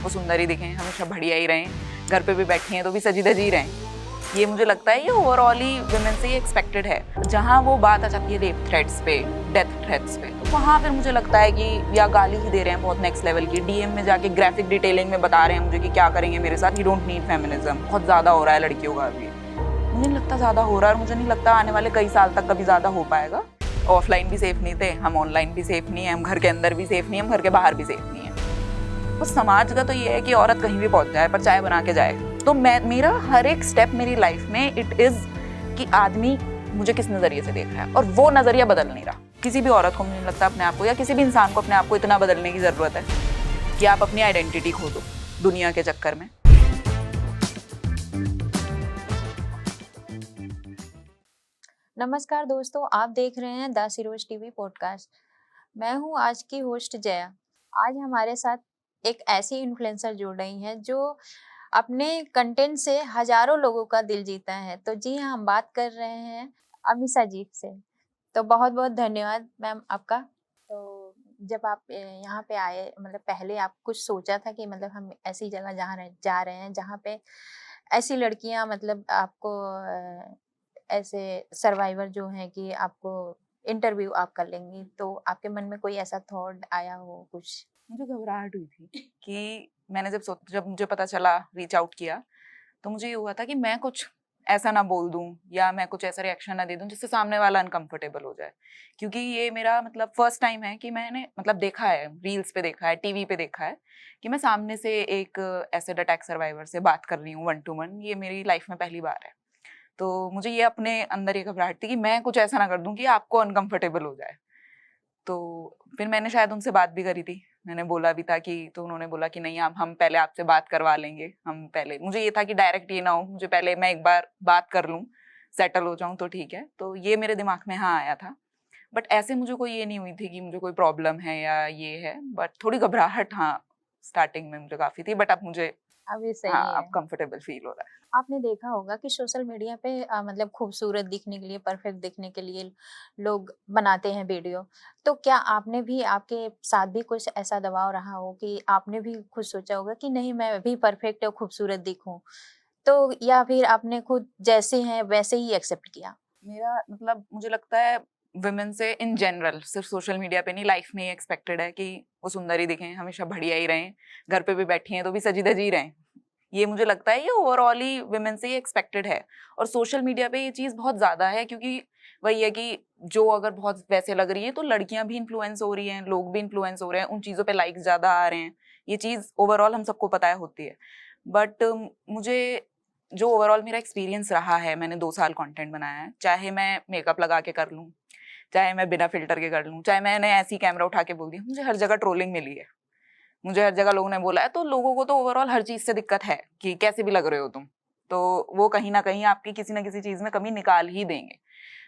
वो सुंदर ही दिखें, हमेशा बढ़िया ही रहें, घर पे भी बैठी हैं तो भी सजी धजी रहें। ये मुझे लगता है ये ओवरऑल ही वुमेन से एक्सपेक्टेड है। जहाँ वो बात आ जाती है रेप थ्रेट्स पे, डेथ थ्रेट्स पे, तो वहाँ फिर मुझे लगता है कि या गाली ही दे रहे हैं बहुत नेक्स्ट लेवल की, डीएम में जाके ग्राफिक डिटेलिंग में बता रहे हैं मुझे कि क्या करेंगे मेरे साथ, यू डोंट नीड फेमिनिज्म। बहुत ज़्यादा हो रहा है लड़कियों का अभी, मुझे नहीं लगता ज़्यादा हो रहा है और मुझे नहीं लगता आने वाले कई साल तक कभी ज़्यादा हो पाएगा। ऑफलाइन भी सेफ नहीं थे हम, ऑनलाइन भी सेफ नहीं है हम, घर के अंदर भी सेफ नहीं है हम, घर के बाहर भी सेफ नहीं है। तो समाज का तो ये है कि औरत कहीं भी पहुंच जाए पर चाय बना के जाए। तो मेरा हर एक स्टेप मेरी लाइफ में इट इज कि आदमी मुझे किस नजरिए से देख रहा है और वो नजरिया बदल नहीं रहा। किसी भी औरत को मुझे लगता है अपने आप को या किसी भी इंसान को अपने आप को इतना बदलने की जरूरत है कि आप अपनी आइडेंटिटी खो दो दुनिया के चक्कर में। नमस्कार दोस्तों, आप देख रहे हैं द सिरोज टीवी पॉडकास्ट। मैं हूं आज की होस्ट जया। आज हमारे साथ एक ऐसी इन्फ्लुएंसर जुड़ रही हैं जो अपने कंटेंट से हजारों लोगों का दिल जीता है। तो जी हाँ, हम बात कर रहे हैं अमीषा जी से। तो बहुत बहुत धन्यवाद मैम आपका। तो जब आप यहाँ पे आए, मतलब पहले आप कुछ सोचा था कि मतलब हम ऐसी जगह जा रहे हैं जहाँ पे ऐसी लड़कियां, मतलब आपको ऐसे सर्वाइवर जो हैं कि आपको इंटरव्यू आप कर लेंगी, तो आपके मन में कोई ऐसा थॉट आया हो कुछ? मुझे घबराहट हुई थी कि मैंने जब मुझे पता चला, रीच आउट किया, तो मुझे ये हुआ था कि मैं कुछ ऐसा ना बोल दूं या मैं कुछ ऐसा रिएक्शन ना दे दूं जिससे सामने वाला अनकंफर्टेबल हो जाए। क्योंकि ये मेरा मतलब फर्स्ट टाइम है कि मैंने मतलब देखा है, रील्स पे देखा है, टीवी पे देखा है कि मैं सामने से एक एसिड अटैक सर्वाइवर से बात कर रही हूँ 1-to-1। ये मेरी लाइफ में पहली बार है। तो मुझे ये अपने अंदर ये घबराहट थी कि मैं कुछ ऐसा ना कर दूं कि आपको अनकंफर्टेबल हो जाए। तो फिर मैंने शायद उनसे बात भी करी थी, मैंने बोला भी था कि, तो उन्होंने बोला कि नहीं हम पहले आपसे बात करवा लेंगे। हम पहले, मुझे ये था कि डायरेक्ट ये ना हो, मुझे पहले मैं एक बार बात कर लूँ, सेटल हो जाऊँ तो ठीक है। तो ये मेरे दिमाग में हाँ आया था, बट ऐसे मुझे कोई ये नहीं हुई थी कि मुझे कोई प्रॉब्लम है या ये है। बट थोड़ी घबराहट हाँ स्टार्टिंग में मुझे काफी थी, बट अब मुझे अभी हाँ सही है। अब कंफर्टेबल फील हो रहा है। आपने देखा होगा कि सोशल मीडिया पे मतलब खूबसूरत दिखने के लिए, परफेक्ट दिखने के लिए लोग बनाते हैं वीडियो। तो क्या आपने भी, आपके साथ भी कुछ ऐसा दबाव रहा हो कि आपने भी खुद सोचा होगा कि नहीं मैं भी परफेक्ट और खूबसूरत दिखूं, तो या फिर आपने खुद जैसे हैं वैसे ही एक्सेप्ट किया? मेरा मतलब मुझे लगता है वुमेन से इन जनरल, सिर्फ सोशल मीडिया पे नहीं, लाइफ में ही एक्सपेक्टेड है कि वो सुंदर ही दिखें, हमेशा बढ़िया ही रहें, घर पे भी बैठी हैं तो भी सजी धजी रहें। ये मुझे लगता है ये ओवरऑल ही वुमेन से ही एक्सपेक्टेड है। और सोशल मीडिया पे ये चीज बहुत ज्यादा है क्योंकि वही है कि जो अगर बहुत वैसे लग रही है तो लड़कियां भी इन्फ्लुएंस हो रही हैं, लोग भी इन्फ्लुएंस हो रहे हैं, उन चीजों पे लाइक्स ज्यादा आ रहे हैं। ये चीज ओवरऑल हम सबको पता है होती है। बट मुझे जो ओवरऑल मेरा एक्सपीरियंस रहा है, मैंने 2 साल कंटेंट बनाया है, चाहे मैं मेकअप लगा के कर लूँ, चाहे मैं बिना फिल्टर के कर लूँ, चाहे मैंने ऐसी कैमरा उठा के बोल दिया, मुझे हर जगह ट्रोलिंग मिली है, मुझे हर जगह लोगों ने बोला है। तो लोगों को तो ओवरऑल हर चीज से दिक्कत है कि कैसे भी लग रहे हो तुम, तो वो कहीं ना कहीं आपकी किसी ना किसी चीज में कमी निकाल ही देंगे।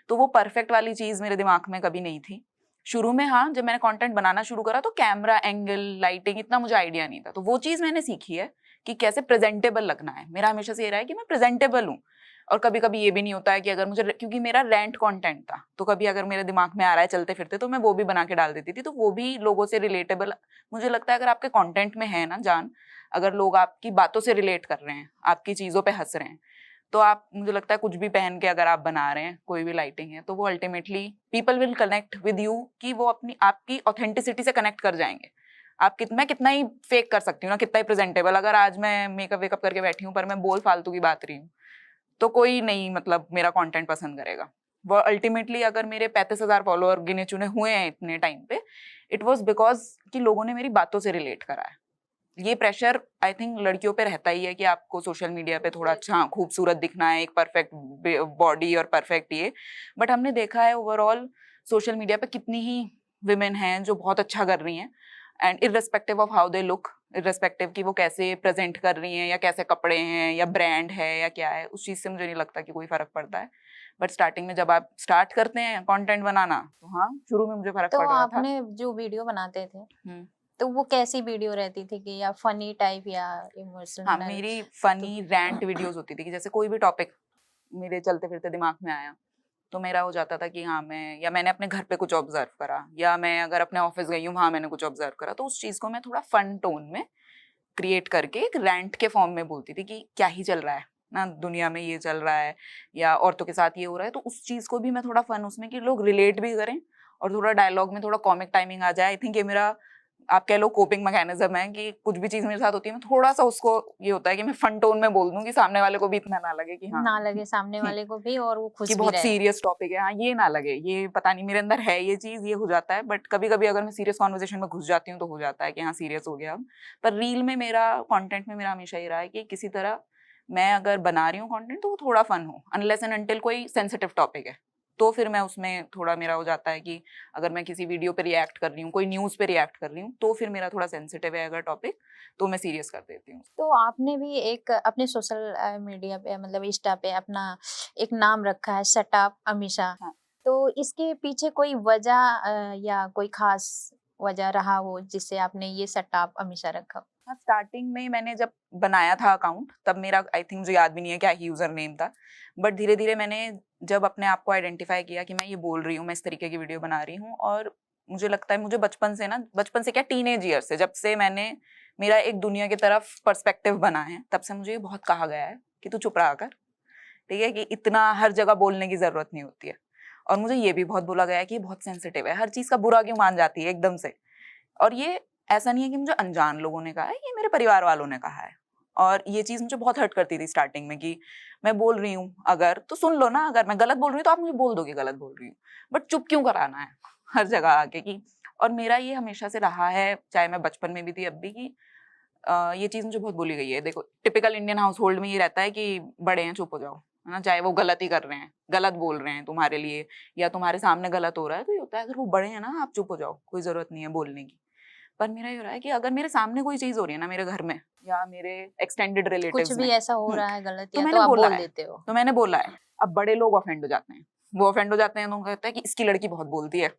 तो वो परफेक्ट वाली चीज मेरे दिमाग में कभी नहीं थी शुरू में। हाँ, जब मैंने कंटेंट बनाना शुरू करा तो कैमरा एंगल, लाइटिंग इतना मुझे आइडिया नहीं था, तो वो चीज मैंने सीखी है कि कैसे प्रेजेंटेबल लगना है। मेरा हमेशा से ये रहा है कि मैं प्रेजेंटेबल हूँ। और कभी कभी ये भी नहीं होता है कि अगर मुझे, क्योंकि मेरा रेंट कंटेंट था, तो कभी अगर मेरे दिमाग में आ रहा है चलते फिरते तो मैं वो भी बना के डाल देती थी, तो वो भी लोगों से रिलेटेबल। मुझे लगता है अगर आपके कंटेंट में है ना जान, अगर लोग आपकी बातों से रिलेट कर रहे हैं, आपकी चीजों पे हंस रहे हैं, तो आप, मुझे लगता है कुछ भी पहन के अगर आप बना रहे हैं, कोई भी लाइटिंग है, तो वो ultimately people will connect with you, कि वो अपनी आपकी ऑथेंटिसिटी से कनेक्ट कर जाएंगे। मैं कितना ही फेक कर सकती हूँ ना, कितना ही प्रेजेंटेबल, अगर आज मैं मेकअप वेकअप करके बैठी हूँ पर मैं बोल फालतू की बात रही हूँ, तो कोई नहीं मतलब मेरा कंटेंट पसंद करेगा। वो अल्टीमेटली अगर मेरे 35,000 फॉलोअर गिने चुने हुए हैं इतने टाइम पे, इट वाज बिकॉज कि लोगों ने मेरी बातों से रिलेट करा है। ये प्रेशर आई थिंक लड़कियों पे रहता ही है कि आपको सोशल मीडिया पे थोड़ा अच्छा खूबसूरत दिखना है, एक परफेक्ट बॉडी और परफेक्ट ये। बट हमने देखा है ओवरऑल सोशल मीडिया पे कितनी ही विमेन हैं जो बहुत अच्छा कर रही हैं, and irrespective of how they look, irrespective कि वो कैसे प्रेजेंट कर रही हैं या कैसे कपड़े हैं या ब्रांड है या क्या है, उस चीज से मुझे नहीं लगता कि कोई फर्क पड़ता है। बट स्टार्टिंग में जब आप स्टार्ट करते हैं कंटेंट बनाना, तो हाँ शुरू में मुझे फर्क तो पड़ रहा था। आपने जो वीडियो बनाते थे, हम्म। तो वो कैसी वीडियो रहती थी कि या फनी टाइप या हाँ, इमोशनल? मेरी तो फनी रैंट वीडियोस होती थी कि जैसे कोई भी टॉपिक मेरे चलते फिरते दिमाग में आया, तो मेरा हो जाता था कि हाँ मैं, या मैंने अपने घर पे कुछ ऑब्जर्व करा, या मैं अगर अपने ऑफिस गई हूँ वहां मैंने कुछ ऑब्जर्व करा, तो उस चीज को मैं थोड़ा फन टोन में क्रिएट करके एक रैंट के फॉर्म में बोलती थी कि क्या ही चल रहा है ना, दुनिया में ये चल रहा है या औरतों के साथ ये हो रहा है। तो उस चीज को भी मैं थोड़ा फन उसमें कि लोग रिलेट भी करें और थोड़ा डायलॉग में थोड़ा कॉमिक टाइमिंग आ जाए। आई थिंक ये मेरा, आप कह लो, कोपिंग मैकेनिज्म है कि कुछ भी चीज मेरे साथ होती है मैं थोड़ा सा उसको, ये होता है कि मैं फन टोन में बोल दूं कि सामने वाले को भी इतना ना लगे कि हाँ ना लगे सामने वाले को भी और वो कि खुश भी बहुत रहे। सीरियस टॉपिक है, हाँ ये ना लगे, ये पता नहीं मेरे अंदर है ये चीज, ये हो जाता है। बट कभी कभी अगर मैं सीरियस कॉन्वर्सेशन में घुस जाती हूँ तो हो जाता है कि हाँ सीरियस हो गया अब। पर रील में मेरा, कंटेंट में मेरा हमेशा ये रहा है कि किसी तरह मैं अगर बना रही हूँ कंटेंट तो वो थोड़ा फन हो, अनलेस एंड अनटिल कोई सेंसिटिव टॉपिक है तो फिर मैं उसमें थोड़ा मेरा हो जाता है कि अगर मैं किसी वीडियो पे रिएक्ट कर रही हूँ, कोई न्यूज पे रिएक्ट कर रही हूँ, तो फिर मेरा थोड़ा सेंसिटिव है अगर टॉपिक, तो मैं सीरियस कर देती हूँ। तो आपने भी एक अपने सोशल मीडिया पे मतलब इंस्टा पे अपना एक नाम रखा है सटाप अमीषा। हाँ। तो इसके पीछे कोई वजह या कोई खास वजह रहा हो जिससे आपने ये सटाप अमीषा रखा हो? हाँ, स्टार्टिंग में मैंने जब बनाया था अकाउंट तब मेरा, आई थिंक मुझे याद भी नहीं है क्या ही यूजर नेम था, बट धीरे धीरे मैंने जब अपने आप को आइडेंटिफाई किया कि मैं ये बोल रही हूँ, मैं इस तरीके की वीडियो बना रही हूँ, और मुझे लगता है मुझे बचपन से ना, बचपन से क्या, टीनेज ईयर से, जब से मैंने, मेरा एक दुनिया की तरफ पर्सपेक्टिव बना है, तब से मुझे ये बहुत कहा गया है कि तू चुप रहा कर, ठीक है, कि इतना हर जगह बोलने की जरूरत नहीं होती है। और मुझे ये भी बहुत बोला गया है कि ये बहुत सेंसिटिव है, हर चीज का बुरा क्यों मान जाती है एकदम से। और ये ऐसा नहीं है कि मुझे अनजान लोगों ने कहा है, ये मेरे परिवार वालों ने कहा है। और ये चीज मुझे बहुत हर्ट करती थी स्टार्टिंग में कि मैं बोल रही हूँ अगर तो सुन लो ना, अगर मैं गलत बोल रही हूँ तो आप मुझे बोल दो कि गलत बोल रही हूँ, बट चुप क्यों कराना है हर जगह आके की। और मेरा ये हमेशा से रहा है, चाहे मैं बचपन में भी थी अब भी, कि ये चीज मुझे बहुत बोली गई है। देखो टिपिकल इंडियन हाउस होल्ड में ये रहता है कि बड़े हैं चुप हो जाओ, है ना, चाहे वो गलत ही कर रहे हैं, गलत बोल रहे हैं तुम्हारे लिए या तुम्हारे सामने गलत हो रहा है, तो ये होता है अगर वो बड़े हैं ना आप चुप हो जाओ, कोई जरूरत नहीं है बोलने की। पर मेरा ये हो रहा है कि अगर मेरे सामने कोई चीज हो रही है ना मेरे घर में या मेरे एक्सटेंडेड कुछ रिलेटिव्स भी में, ऐसा हो रहा है गलत तो या तो मैंने आप बोला बोल है, देते हो। तो मैंने बोला है। अब बड़े लोग ऑफेंड हो जाते हैं, वो ऑफेंड हो जाते हैं तो उनको कहता है कि इसकी लड़की बहुत बोलती है,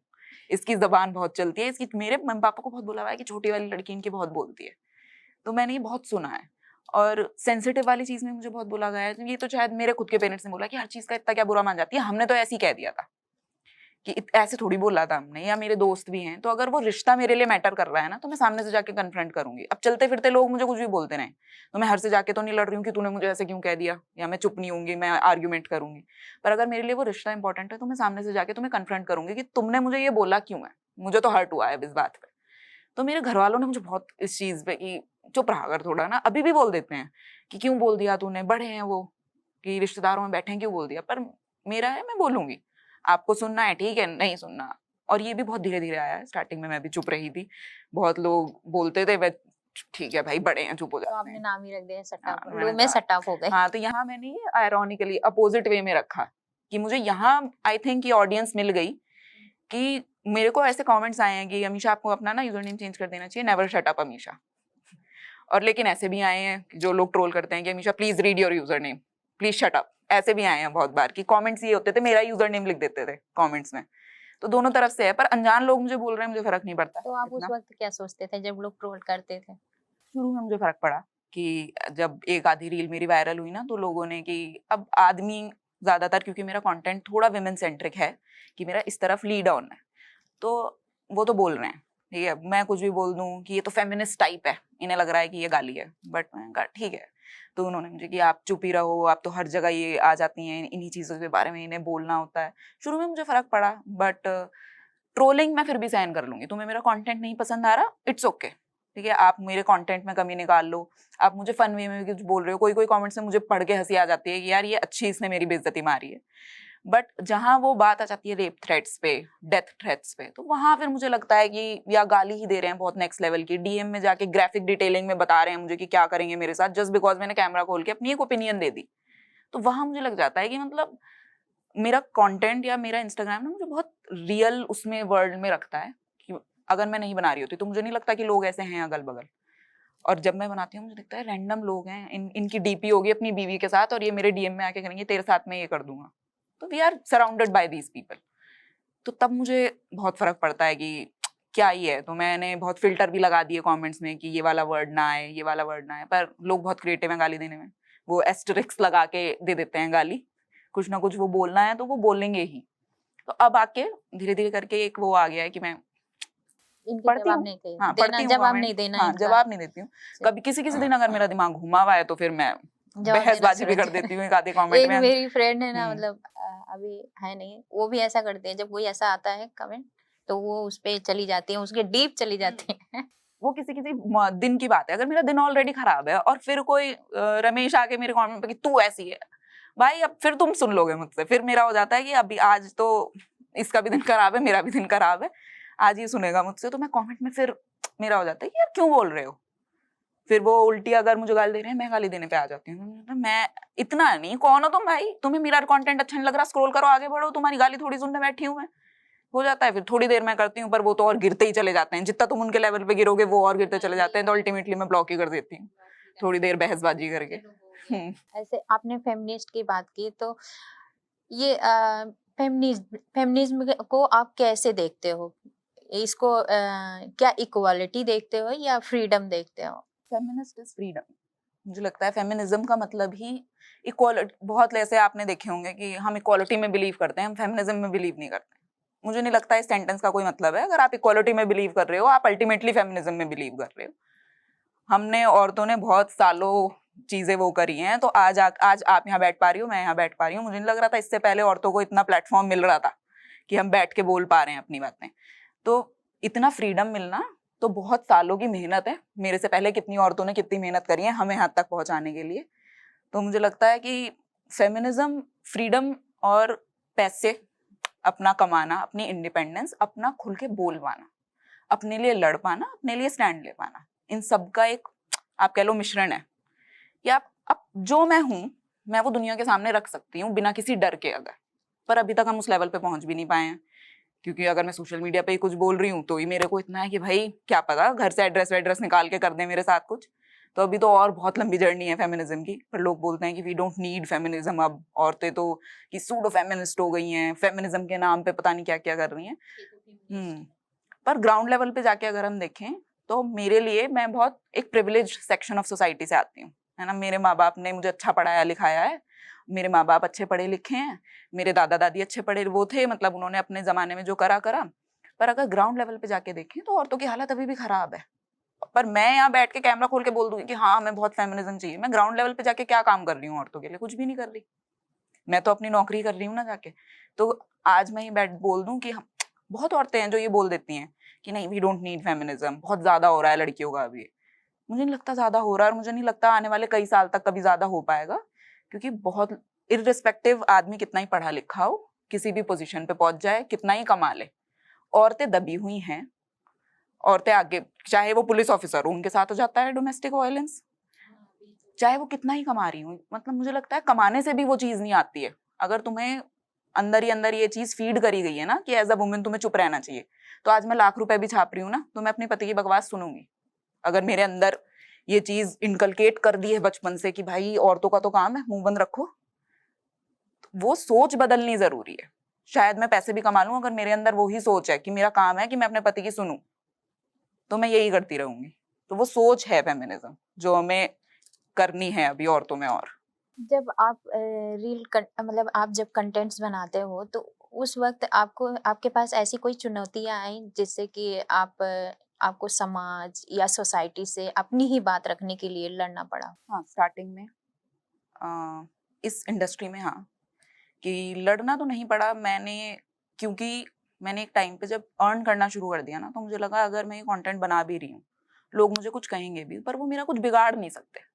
इसकी जबान बहुत चलती है, इसकी, मेरे मम्मी पापा को बहुत बोला हुआ है कि छोटी वाली लड़की इनकी बहुत बोलती है। तो मैंने ये बहुत सुना है। और सेंसिटिव वाली चीज में मुझे बहुत बोला गया है, ये तो शायद मेरे खुद के पेरेंट्स ने बोला कि हर चीज का इतना क्या बुरा मान जाती है, हमने तो ऐसे ही कह दिया था कि ऐसे थोड़ी बोला था हमने, या मेरे दोस्त भी हैं, तो अगर वो रिश्ता मेरे लिए मैटर कर रहा है ना तो मैं सामने से जाके कन्फ्रंट करूंगी। अब चलते फिरते लोग मुझे कुछ भी बोलते रहे तो मैं हर से जाके तो नहीं लड़ रही हूँ कि तूने मुझे ऐसे क्यों कह दिया, या मैं चुप नहीं होंगी, मैं आर्ग्यूमेंट करूंगी। पर अगर मेरे लिए वो रिश्ता इंपॉर्टेंट है तो मैं सामने से जाके तुम्हें कन्फ्रंट करूंगी कि तुमने मुझे ये बोला क्यों है, मुझे तो हर्ट हुआ है इस बात पे। तो मेरे घर वालों ने मुझे बहुत इस चीज पे कि चुप रहा कर थोड़ा ना, अभी भी बोल देते हैं कि क्यों बोल दिया तूने, बड़े हैं वो, कि रिश्तेदारों में बैठे हैं क्यों बोल दिया। पर मेरा है, मैं बोलूंगी, आपको सुनना है ठीक है, नहीं सुनना। और ये भी बहुत धीरे धीरे आया है, स्टार्टिंग में मैं भी चुप रही थी, बहुत लोग बोलते थे, मैं ठीक है भाई बड़े हैं चुप हो तो जाते आपने हैं। नाम ही रख दिया हाँ, सटाप, मैंने लोग में कहा, सटाप हो गए। हाँ, तो यहाँ मैंने ये आयरॉनिकली अपोजिट वे में रखा कि मुझे यहाँ आई थिंक ये ऑडियंस मिल गई कि मेरे को ऐसे कमेंट्स आए हैं कि अमीषा आपको अपना ना यूजर नेम चेंज कर देना चाहिए, नेवर शट अप अमीषा। और लेकिन ऐसे भी आए हैं कि जो लोग ट्रोल करते हैं कि Amisha please read your user name, please shut up, ऐसे भी आए हैं बहुत बार कि कमेंट्स ये होते थे, मेरा यूजर नेम लिख देते थे कमेंट्स में। तो दोनों तरफ से है, पर अनजान लोग मुझे बोल रहे हैं मुझे फर्क नहीं पड़ता तो आप उस इतना। वक्त क्या सोचते थे जब लोग ट्रोल करते थे? शुरू में मुझे फर्क पड़ा कि जब एक आधी रील मेरी वायरल हुई ना तो लोगों ने, कि अब आदमी ज्यादातर, क्योंकि मेरा कंटेंट थोड़ा विमेन सेंट्रिक है कि मेरा इस तरफ लीड ऑन है, तो वो तो बोल रहे हैं, ठीक है, मैं कुछ भी बोल दूं कि ये तो फेमिनिस्ट टाइप है, इन्हें लग रहा है कि ये गाली है, बट मैं कहा ठीक है। तो उन्होंने मुझे कि आप चुप ही रहो, आप तो हर जगह ये आ जाती हैं, इन्हीं चीजों के बारे में इन्हें बोलना होता है। शुरू में मुझे फर्क पड़ा, बट ट्रोलिंग मैं फिर भी सहन कर लूंगी। तुम्हें मेरा कंटेंट नहीं पसंद आ रहा, इट्स ओके, ठीक है, आप मेरे कंटेंट में कमी निकाल लो, आप मुझे फन वे में कुछ बोल रहे हो, कोई कोई कमेंट्स में मुझे पढ़ के हंसी आ जाती है कि यार ये अच्छी, इसने मेरी बेइज्जती मारी है। बट जहां वो बात आ जाती है रेप थ्रेट्स पे, डेथ थ्रेट्स पे, तो वहां फिर मुझे लगता है कि या गाली ही दे रहे हैं बहुत नेक्स्ट लेवल की, डीएम में जाके ग्राफिक डिटेलिंग में बता रहे हैं मुझे कि क्या करेंगे मेरे साथ, जस्ट बिकॉज मैंने कैमरा खोल के अपनी एक ओपिनियन दे दी। तो वहां मुझे लग जाता है कि मतलब मेरा कंटेंट या मेरा इंस्टाग्राम ना मुझे बहुत रियल उसमें वर्ल्ड में रखता है कि अगर मैं नहीं बना रही होती तो मुझे नहीं लगता कि लोग ऐसे हैं अगल बगल। और जब मैं बनाती हूँ मुझे लगता है रैंडम लोग हैं, इनकी डीपी होगी अपनी बीवी के साथ और ये मेरे डीएम में आके करेंगे तेरे साथ में ये कर दूंगा। तो we are surrounded by these people. तो तब मुझे बहुत फर्क पड़ता है कि क्या ही है। तो मैंने बहुत फिल्टर भी लगा दिए कमेंट्स में कि ये वाला वर्ड ना आए, ये वाला वर्ड ना आए, पर लोग बहुत क्रिएटिव हैं गाली देने में, वो एस्टेरिक्स लगा के दे देते हैं गाली, कुछ ना कुछ वो बोलना है तो वो बोलेंगे ही। तो अब आके धीरे धीरे करके एक वो आ गया है कि मैं इनके पढ़ती जवाब हूँ, नहीं थे हाँ देना, पढ़ती हूँ जवाब कमेंट, नहीं देना हाँ इनका। जवाब नहीं देती हूँ। कभी किसी किसी दिन अगर मेरा दिमाग घुमा हुआ है तो फिर मैं जवाब देना बहसबाजी भी शुरू कर देती हूँ एक आधे कमेंट एक में। मेरी फ्रेंड है ना, हम्म, मतलब अभी है नहीं, वो भी ऐसा करती है, जब कोई ऐसा आता है कमेंट तो वो उस पे चली जाती है, उसके डीप चली जाती है। वो किसी किसी दिन की बात है, अगर मेरा दिन ऑलरेडी खराब है और फिर कोई रमेश आके मेरे कमेंट पे कि तू ऐसी है, भाई अब फिर तुम सुन लोगे मुझसे, फिर मेरा हो जाता है कि अभी आज तो इसका भी दिन खराब है, मेरा भी दिन खराब है, आज ये सुनेगा मुझसे, तो मैं कमेंट में फिर मेरा हो जाता है कि यार क्यों बोल रहे हो। फिर वो उल्टी अगर मुझे गाली दे रहे हैं, मैं गाली देने पे आ जाती हूँ। मैं इतना नहीं, कौन हो तुम भाई, तुम्हें मेरा कंटेंट अच्छा नहीं लग रहा, स्क्रॉल करो आगे बढ़ो, तुम्हारी गाली थोड़ी सुनने बैठी हूँ मैं। हो जाता है, फिर थोड़ी देर मैं करती हूँ, पर वो तो और गिरते ही चले जाते हैं, जितना तुम उनके लेवल पे गिरोगे वो और गिरते चले जाते हैं, तो अल्टीमेटली मैं ब्लॉक ही कर देती हूँ थोड़ी देर बहसबाजी करके। ऐसे आपने फेमिनिस्ट की बात की, तो ये फेमिनिज्म को आप कैसे देखते हो? इसको क्या इक्वालिटी देखते हो या फ्रीडम देखते हो? Feminist is freedom. मुझे लगता है फेमिनिज्म का मतलब ही इक्वालिटी। बहुत ऐसे आपने देखे होंगे कि हम इक्वालिटी में बिलीव करते हैं, हम फेमिनिज्म में बिलीव नहीं करते। मुझे नहीं लगता इस सेंटेंस का कोई मतलब है। अगर आप इक्वालिटी में बिलीव कर रहे हो, आप अल्टीमेटली फेमिनिज्म में बिलीव कर रहे हो। हमने औरतों ने बहुत सालों चीजें वो करी हैं, तो आज आप यहाँ बैठ पा रही हो, मैं यहाँ बैठ पा रही हूँ। मुझे नहीं लग रहा था इससे पहले औरतों को इतना प्लेटफॉर्म मिल रहा था कि हम बैठ के बोल पा रहे हैं अपनी बातें। तो इतना फ्रीडम मिलना तो बहुत सालों की मेहनत है। मेरे से पहले कितनी औरतों ने कितनी मेहनत करी है हमें यहाँ तक पहुंचाने के लिए। तो मुझे लगता है कि फेमिनिज्म फ्रीडम और पैसे, अपना कमाना, अपनी इंडिपेंडेंस, अपना खुल के बोल पाना, अपने लिए लड़ पाना, अपने लिए स्टैंड ले पाना, इन सब का एक आप कह लो मिश्रण है कि आप अब जो मैं हूं मैं वो दुनिया के सामने रख सकती हूँ बिना किसी डर के। अगर पर अभी तक हम उस लेवल पे पहुंच भी नहीं पाए हैं, क्योंकि अगर मैं सोशल मीडिया पे ही कुछ बोल रही हूँ तो ही मेरे को इतना है कि भाई क्या पता घर से एड्रेस वेड्रेस निकाल के कर दे मेरे साथ कुछ। तो अभी तो और बहुत लंबी जर्नी है फेमिनिज्म की। पर लोग बोलते हैं कि वी डोंट नीड फेमिनिज्म, अब औरतें तो कि सूडो फेमिनिस्ट हो गई हैं, फेमिनिज्म के नाम पे पता नहीं क्या क्या कर रही हैं। पर ग्राउंड लेवल पे जाके अगर हम देखें तो मेरे लिए, मैं बहुत एक प्रिविलेज सेक्शन ऑफ सोसाइटी से आती हूँ, है ना। मेरे माँ बाप ने मुझे अच्छा पढ़ाया लिखाया है, मेरे माँ बाप अच्छे पढ़े लिखे हैं, मेरे दादा दादी अच्छे पढ़े वो थे, मतलब उन्होंने अपने जमाने में जो करा करा। पर अगर ग्राउंड लेवल पे जाके देखें तो औरतों की हालत अभी भी खराब है। पर मैं यहाँ बैठ के कैमरा खोल के बोल दूंगी कि हाँ हमें बहुत फेमिनिज्म चाहिए, मैं ग्राउंड लेवल पे जाके क्या काम कर रही हूँ औरतों के लिए? कुछ भी नहीं कर रही। मैं तो अपनी नौकरी कर रही हूँ ना जाके। तो आज मैं ही बैठ बोल दूं कि हम, बहुत औरतें हैं जो ये बोल देती हैं कि नहीं वी डोंट नीड फेमिनिज्म, बहुत ज्यादा हो रहा है लड़कियों का अभी। मुझे नहीं लगता ज्यादा हो रहा है, और मुझे नहीं लगता आने वाले कई साल तक कभी ज्यादा हो पाएगा, क्योंकि बहुत इररिस्पेक्टिव आदमी कितना ही पढ़ा लिखा हो, किसी भी पोजीशन पे पहुंच जाए, कितना ही कमा ले, औरतें दबी हुई हैं। औरतें आगे, चाहे वो पुलिस ऑफिसर हो उनके साथ हो जाता है डोमेस्टिक वायलेंस, चाहे वो कितना ही कमा रही हूँ। मतलब मुझे लगता है कमाने से भी वो चीज नहीं आती है। अगर तुम्हें अंदर ही अंदर ये चीज फीड करी गई है ना कि एज अ वुमेन तुम्हें चुप रहना चाहिए, तो आज मैं लाख रुपए भी छाप रही हूँ ना तो मैं अपने पति की बकवास सुनूंगी। अगर मेरे अंदर ये चीज इनकलकेट कर दी है बचपन से कि भाई औरतों का तो काम है मुंह बंद रखो, वो सोच बदलनी जरूरी है। शायद मैं पैसे भी कमा लूं, अगर मेरे अंदर वही सोच है कि मेरा काम है कि मैं अपने पति की सुनूं, तो मैं यही करती रहूंगी। तो वो सोच है फेमिनिज्म जो हमें करनी है अभी औरतों में। और जब आप मतलब आप जब कंटेंट्स बनाते हो, तो उस वक्त आपको आपके पास ऐसी कोई चुनौतियां आई जिससे कि आपको समाज या सोसाइटी से अपनी ही बात रखने के लिए लड़ना पड़ा? हाँ, स्टार्टिंग में इस इंडस्ट्री में, हाँ, कि लड़ना तो नहीं पड़ा मैंने, क्योंकि मैंने एक टाइम पे जब अर्न करना शुरू कर दिया ना तो मुझे लगा अगर मैं ये कंटेंट बना भी रही हूँ, लोग मुझे कुछ कहेंगे भी पर वो मेरा कुछ बिगाड़ नहीं सकते।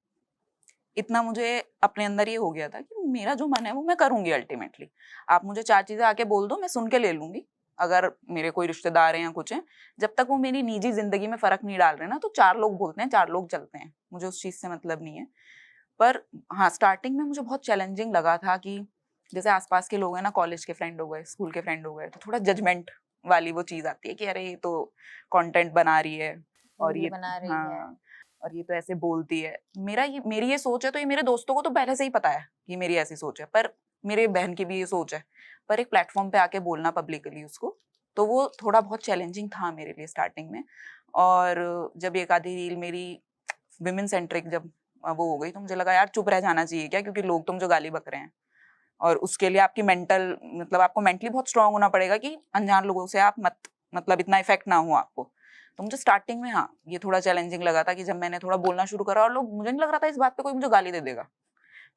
इतना मुझे अपने अंदर ये हो गया था कि मेरा जो मन है वो मैं करूंगी अल्टीमेटली। आप मुझे 4 चीजें आके बोल दो, मैं सुन के ले लूंगी। अगर मेरे कोई रिश्तेदार हैं या कुछ हैं, जब तक वो मेरी निजी जिंदगी में फर्क नहीं डाल रहे ना, तो 4 लोग बोलते हैं 4 लोग चलते हैं, मुझे उस चीज से मतलब नहीं है। पर हाँ, स्टार्टिंग में मुझे बहुत चैलेंजिंग लगा था कि जैसे आसपास के लोग हैं ना, कॉलेज के फ्रेंड हो गए, स्कूल के फ्रेंड हो गए, तो थोड़ा जजमेंट वाली वो चीज आती है कि अरे ये तो कंटेंट बना रही है और वीडियो ये, बना रही है। हाँ, और ये तो ऐसे बोलती है। मेरी ये सोच है, तो ये मेरे दोस्तों को तो पहले से ही पता है कि मेरी ऐसी सोच है, पर मेरे बहन की भी ये सोच है। पर एक प्लेटफॉर्म पे आके बोलना पब्लिकली उसको, तो वो थोड़ा बहुत चैलेंजिंग था मेरे लिए स्टार्टिंग में। और जब एक आधी रील मेरी विमेन सेंट्रिक जब वो हो गई, तो मुझे लगा यार चुप रह जाना चाहिए क्या, क्योंकि लोग तुम जो गाली बक रहे हैं। और उसके लिए आपकी मेंटल, मतलब आपको मेंटली बहुत स्ट्रांग होना पड़ेगा कि अनजान लोगों से आप मत, मतलब इतना इफेक्ट ना हो आपको। तो मुझे स्टार्टिंग में हाँ ये थोड़ा चैलेंजिंग लगा था कि जब मैंने थोड़ा बोलना शुरू करा और लोग, मुझे नहीं लग रहा था इस बात पे कोई मुझे गाली दे देगा,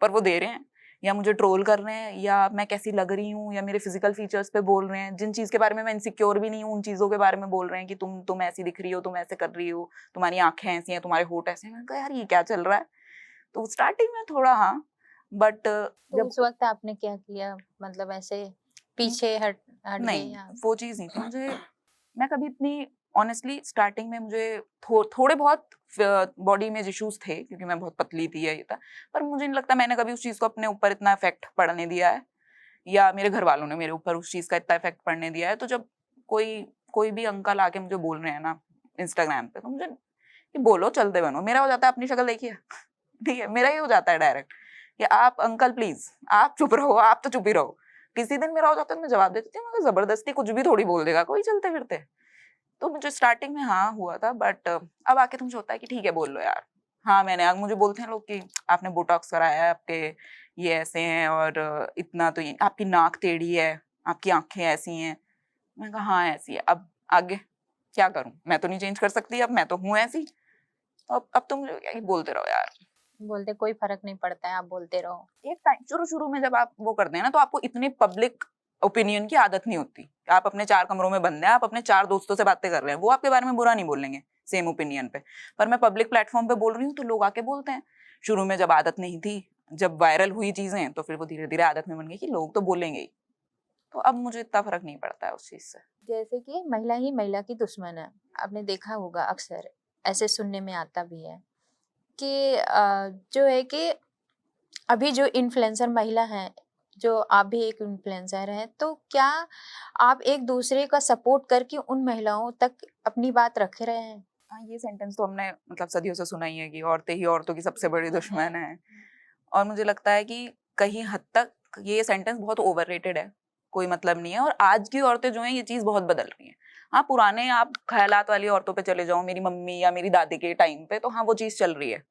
पर वो दे रहे हैं, या मुझे ट्रोल कर रहे हैं, या मैं कैसी लग रही हूँ, या मेरे फिजिकल फीचर्स पे बोल रहे हैं, जिन चीज के बारे में मैं इनसिक्योर भी नहीं हूँ उन चीजों के बारे में बोल रहे हैं कि तुम ऐसी दिख रही हो, तुम ऐसे कर रही हो, तुम्हारी आंखें ऐसी हैं, तुम्हारे होठ ऐसे हैं। मैंने कहा यार ये क्या चल रहा है। तो स्टार्टिंग में थोड़ा हाँ, बट तो जब उस वक्त आपने क्या किया, मतलब ऐसे पीछे हट हट गए नहीं या? वो चीज नहीं थी मुझे, मैं कभी इतनी ऑनेस्टली स्टार्टिंग में मुझे थोड़े बहुत बॉडी इमेज इश्यूज थे क्योंकि मैं बहुत पतली थी या ये था, पर मुझे नहीं लगता मैंने कभी उस चीज को अपने ऊपर इतना इफेक्ट पड़ने दिया है, या मेरे घर वालों ने मेरे ऊपर उस चीज का इतना इफेक्ट पड़ने दिया है। तो जब कोई कोई भी अंकल आके मुझे बोल रहे हैं ना इंस्टाग्राम पे, तो मुझे कि बोलो चलते बनो, मेरा हो जाता है अपनी शक्ल देखिए ठीक है, मेरा ही हो जाता है डायरेक्ट कि आप अंकल प्लीज आप चुप रहो, आप तो चुप ही रहो। किसी दिन मेरा हो जाता है मैं जवाब देती थी, मगर जबरदस्ती कुछ भी थोड़ी बोल देगा कोई चलते फिरते। तो मुझे स्टार्टिंग में हाँ हुआ था, बट अब आके तो मुझे होता है कि ठीक है बोल लो यार। हाँ मैंने, अब मुझे बोलते हैं लोग कि आपने बोटॉक्स कराया है, आपके ये ऐसे हैं, और इतना तो ये आपकी नाक टेढ़ी है, आपकी आंखें ऐसी हैं। मैंने कहा हाँ ऐसी है, अब आगे क्या करूं, मैं तो नहीं चेंज कर सकती, अब मैं तो हूँ ऐसी। अब तो मुझे क्या ही बोलते रहो यार। बोलते कोई फर्क नहीं पड़ता है, आप बोलते रहो। एक टाइम शुरू शुरू में जब आप वो करते हैं ना, तो आपको इतनी पब्लिक ओपिनियन की आदत नहीं होती। आप अपने 4 कमरों में बंद हैं, आप अपने 4 दोस्तों से बातें कर रहे हैं, वो आपके बारे में बुरा नहीं बोलेंगे सेम ओपिनियन पे, पर मैं पब्लिक प्लेटफॉर्म पे बोल रही हूँ तो लोग आके बोलते हैं। शुरू में जब आदत नहीं थी, जब वायरल हुई चीजें, तो फिर वो धीरे धीरे आदत में बन गई कि लोग तो बोलेंगे ही। तो अब मुझे इतना फर्क नहीं पड़ता है उस चीज से। जैसे कि महिला ही महिला की दुश्मन है, आपने देखा होगा अक्सर ऐसे सुनने में आता भी है कि जो है कि अभी जो इन्फ्लुएंसर महिला हैं, जो आप भी एक इन्फ्लुएंसर हैं, तो क्या आप एक दूसरे का सपोर्ट करके उन महिलाओं तक अपनी बात रख रहे हैं? हाँ ये सेंटेंस तो हमने मतलब सदियों से सुना ही है कि औरतें ही औरतों की सबसे बड़ी दुश्मन है। और मुझे लगता है कि कहीं हद तक ये सेंटेंस बहुत ओवररेटेड है, कोई मतलब नहीं है। और आज की औरतें जो हैं ये चीज बहुत बदल रही हैं। हाँ पुराने आप ख्यालात वाली औरतों पे चले जाओ, मेरी मम्मी या मेरी दादी के टाइम पे, तो हाँ वो चीज चल रही है,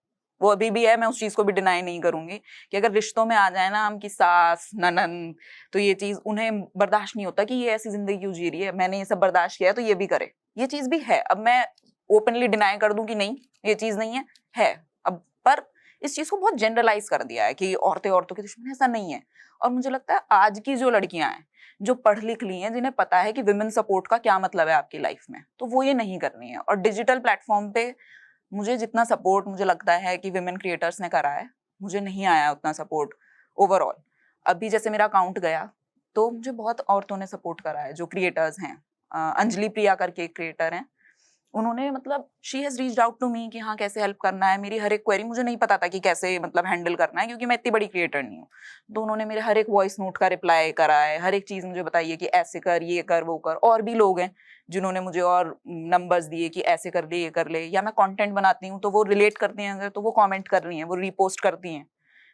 वो अभी भी है, मैं उस चीज को भी डिनाई नहीं करूंगी कि अगर रिश्तों में आ जाए ना हम की सास ननन, तो ये चीज उन्हें बर्दाश्त नहीं होता कि ये ऐसी जिंदगी क्यों जी रही है, मैंने ये सब बर्दाश्त किया है तो ये भी करे। ये चीज भी है, अब मैं ओपनली डिनाई कर दूं कि नहीं ये चीज नहीं है अब, पर इस चीज को बहुत जनरलाइज कर दिया है कि औरतें औरतों की दुश्मन, ऐसा नहीं है। और मुझे लगता है आज की जो लड़कियां हैं, जो पढ़ लिख ली हैं, जिन्हें पता है कि विमेन सपोर्ट का क्या मतलब है आपकी लाइफ में, तो वो ये नहीं करनी है। और डिजिटल प्लेटफॉर्म पे मुझे जितना सपोर्ट मुझे लगता है कि विमेन क्रिएटर्स ने करा है, मुझे नहीं आया उतना सपोर्ट ओवरऑल। अभी जैसे मेरा अकाउंट गया तो मुझे बहुत औरतों ने सपोर्ट करा है जो क्रिएटर्स हैं। अंजलि प्रिया करके एक क्रिएटर हैं, उन्होंने मतलब she has reached out to me कि हाँ कैसे हेल्प करना है, मेरी हर एक क्वेरी, मुझे नहीं पता था कि कैसे मतलब हैंडल करना है क्योंकि मैं इतनी बड़ी क्रिएटर नहीं हूँ। तो उन्होंने मेरे हर एक वॉइस नोट का रिप्लाई करा है, हर एक चीज मुझे बताई है कि ऐसे कर, ये कर, वो कर। और भी लोग हैं जिन्होंने मुझे और नंबर्स दिए कि ऐसे कर ले, ये कर ले। या मैं कंटेंट बनाती हूँ तो वो रिलेट करती हैं अगर, तो वो कमेंट कर रही हैं, वो रीपोस्ट करती हैं,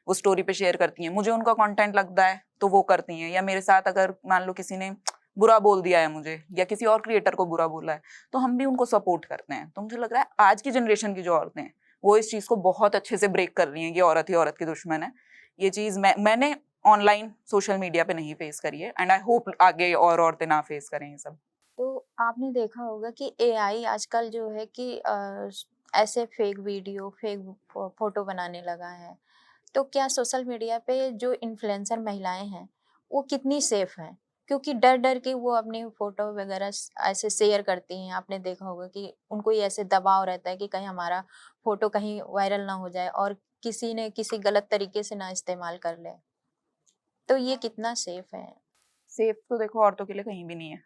वो स्टोरी पे शेयर करती हैं, मुझे उनका कंटेंट लगता है तो वो करती हैं। या मेरे साथ अगर मान लो किसी ने बुरा बोल दिया है मुझे, या किसी और क्रिएटर को बुरा बोला है, तो हम भी उनको सपोर्ट करते हैं। तो मुझे लग रहा है आज की जनरेशन की जो औरतें हैं वो इस चीज को बहुत अच्छे से ब्रेक कर रही हैं कि औरत ही औरत की दुश्मन है। ये चीज मैंने ऑनलाइन सोशल मीडिया पे नहीं फेस करी है, एंड आई होप आगे और औरतें ना फेस करें ये सब। तो आपने देखा होगा कि एआई आजकल जो है कि ऐसे फेक वीडियो, फेक फोटो बनाने लगा है। तो क्या सोशल मीडिया पे जो इन्फ्लुएंसर महिलाएं हैं, वो कितनी सेफ हैं? क्योंकि डर डर के वो अपनी फोटो वगैरह ऐसे शेयर करती हैं। आपने देखा होगा कि उनको ये ऐसे दबाव रहता है कि कहीं हमारा फोटो कहीं वायरल ना हो जाए और किसी ने किसी गलत तरीके से ना इस्तेमाल कर ले। तो ये कितना सेफ है? सेफ तो देखो औरतों के लिए कहीं भी नहीं है।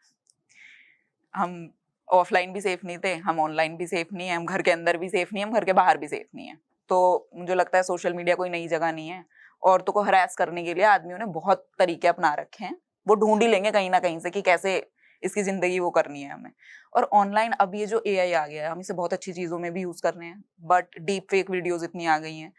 हम ऑफलाइन भी सेफ नहीं थे, हम ऑनलाइन भी सेफ नहीं है, हम घर के अंदर भी सेफ नहीं है, हम घर के बाहर भी सेफ नहीं है। तो मुझे लगता है सोशल मीडिया कोई नई जगह नहीं है। औरतों को हरास करने के लिए आदमियों ने बहुत तरीके अपना रखे हैं, वो ढूंढ ही लेंगे कहीं ना कहीं से कि कैसे इसकी जिंदगी वो करनी है हमें। और ऑनलाइन अब ये जो एआई आ गया है, हम इसे बहुत अच्छी चीजों में भी यूज कर रहे हैं, बट डीप फेक वीडियोज इतनी आ गई हैं।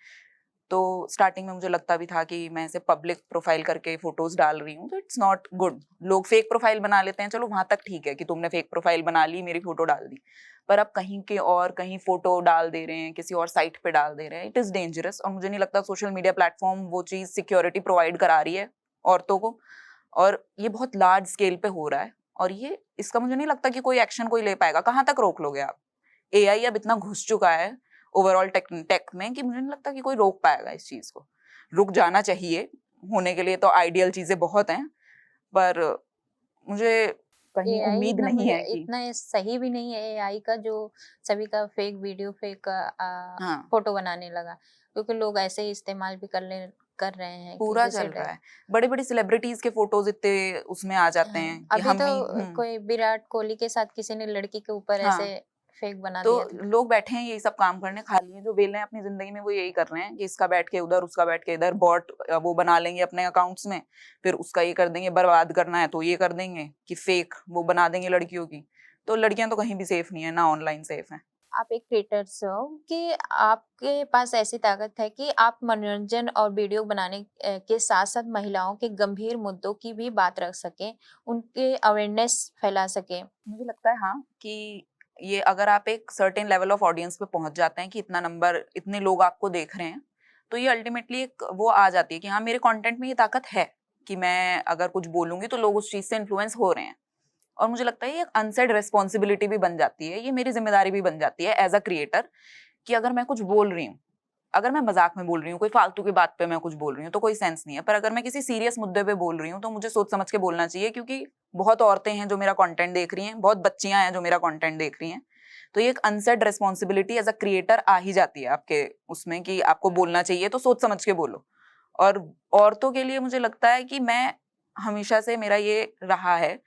तो स्टार्टिंग में मुझे लगता भी था कि मैं ऐसे पब्लिक प्रोफाइल करके फोटोज डाल रही हूँ तो इट्स नॉट गुड। लोग फेक प्रोफाइल बना लेते हैं, चलो वहां तक ठीक है कि तुमने फेक प्रोफाइल बना ली, मेरी फोटो डाल दी, पर अब कहीं के और कहीं फोटो डाल दे रहे हैं, किसी और साइट पे डाल दे रहे हैं, इट इज डेंजरस। और मुझे नहीं लगता सोशल मीडिया प्लेटफॉर्म वो चीज सिक्योरिटी प्रोवाइड करा रही है औरतों को, और ये बहुत लार्ज स्केल पे हो रहा है। और ये इसका मुझे नहीं लगता कि कोई एक्शन कोई ले पाएगा। कहाँ तक रोक लोगे आप? एआई अब इतना घुस चुका है ओवरऑल टेक में कि मुझे नहीं लगता कि कोई रोक पाएगा इस चीज को। रुक जाना चाहिए, होने के लिए तो आइडियल चीजें बहुत हैं, पर मुझे कहीं एआई उम्मीद नहीं है कि इतना सही भी नहीं है एआई का, जो सभी का फेक वीडियो फेक हाँ फोटो बनाने लगा, क्योंकि लोग ऐसे ही इस्तेमाल भी कर रहे हैं कि पूरा जैसे चल रहा है। बड़ी बड़ी सेलिब्रिटीज के फोटोज इतने उसमें आ जाते हाँ, हैं कि अभी हम तो ही कोई विराट कोहली के साथ किसी ने लड़की के ऊपर हाँ ऐसे फेक बना तो दिया था। लोग बैठे हैं यही सब काम करने, खाली हैं जो वेले हैं अपनी जिंदगी में वो यही कर रहे हैं कि इसका बैठ के उधर उसका बैठ के इधर बॉट वो बना लेंगे अपने अकाउंट्स में, फिर उसका ये कर देंगे, बर्बाद करना है तो ये कर देंगे कि फेक वो बना देंगे लड़कियों की। तो लड़कियां तो कहीं भी सेफ नहीं है, ना ऑनलाइन सेफ है। आप एक क्रिएटर्स हो कि आपके पास ऐसी ताकत है कि आप मनोरंजन और वीडियो बनाने के साथ साथ महिलाओं के गंभीर मुद्दों की भी बात रख सकें, उनके अवेयरनेस फैला सकें। मुझे लगता है हाँ कि ये अगर आप एक सर्टेन लेवल ऑफ ऑडियंस पे पहुंच जाते हैं कि इतना नंबर, इतने लोग आपको देख रहे हैं, तो ये अल्टीमेटली एक वो आ जाती है कि हाँ मेरे कंटेंट में ये ताकत है कि मैं अगर कुछ बोलूंगी तो लोग उस चीज से इन्फ्लुएंस हो रहे हैं। और मुझे लगता है ये एक अनसेड रिस्पॉन्सिबिलिटी भी बन जाती है, ये मेरी जिम्मेदारी भी बन जाती है एज अ क्रिएटर कि अगर मैं कुछ बोल रही हूँ, अगर मैं मजाक में बोल रही हूँ, कोई फालतू की बात पे मैं कुछ बोल रही हूँ तो कोई सेंस नहीं है, पर अगर मैं किसी सीरियस मुद्दे पे बोल रही हूँ तो मुझे सोच समझ के बोलना चाहिए, क्योंकि बहुत औरतें हैं जो मेरा कंटेंट देख रही हैं, बहुत बच्चियां हैं जो मेरा कंटेंट देख रही हैं। तो ये एक unsaid responsibility as a creator आ ही जाती है आपके उसमें कि आपको बोलना चाहिए तो सोच समझ के बोलो। और औरतों के लिए मुझे लगता है कि मैं हमेशा से मेरा ये रहा है,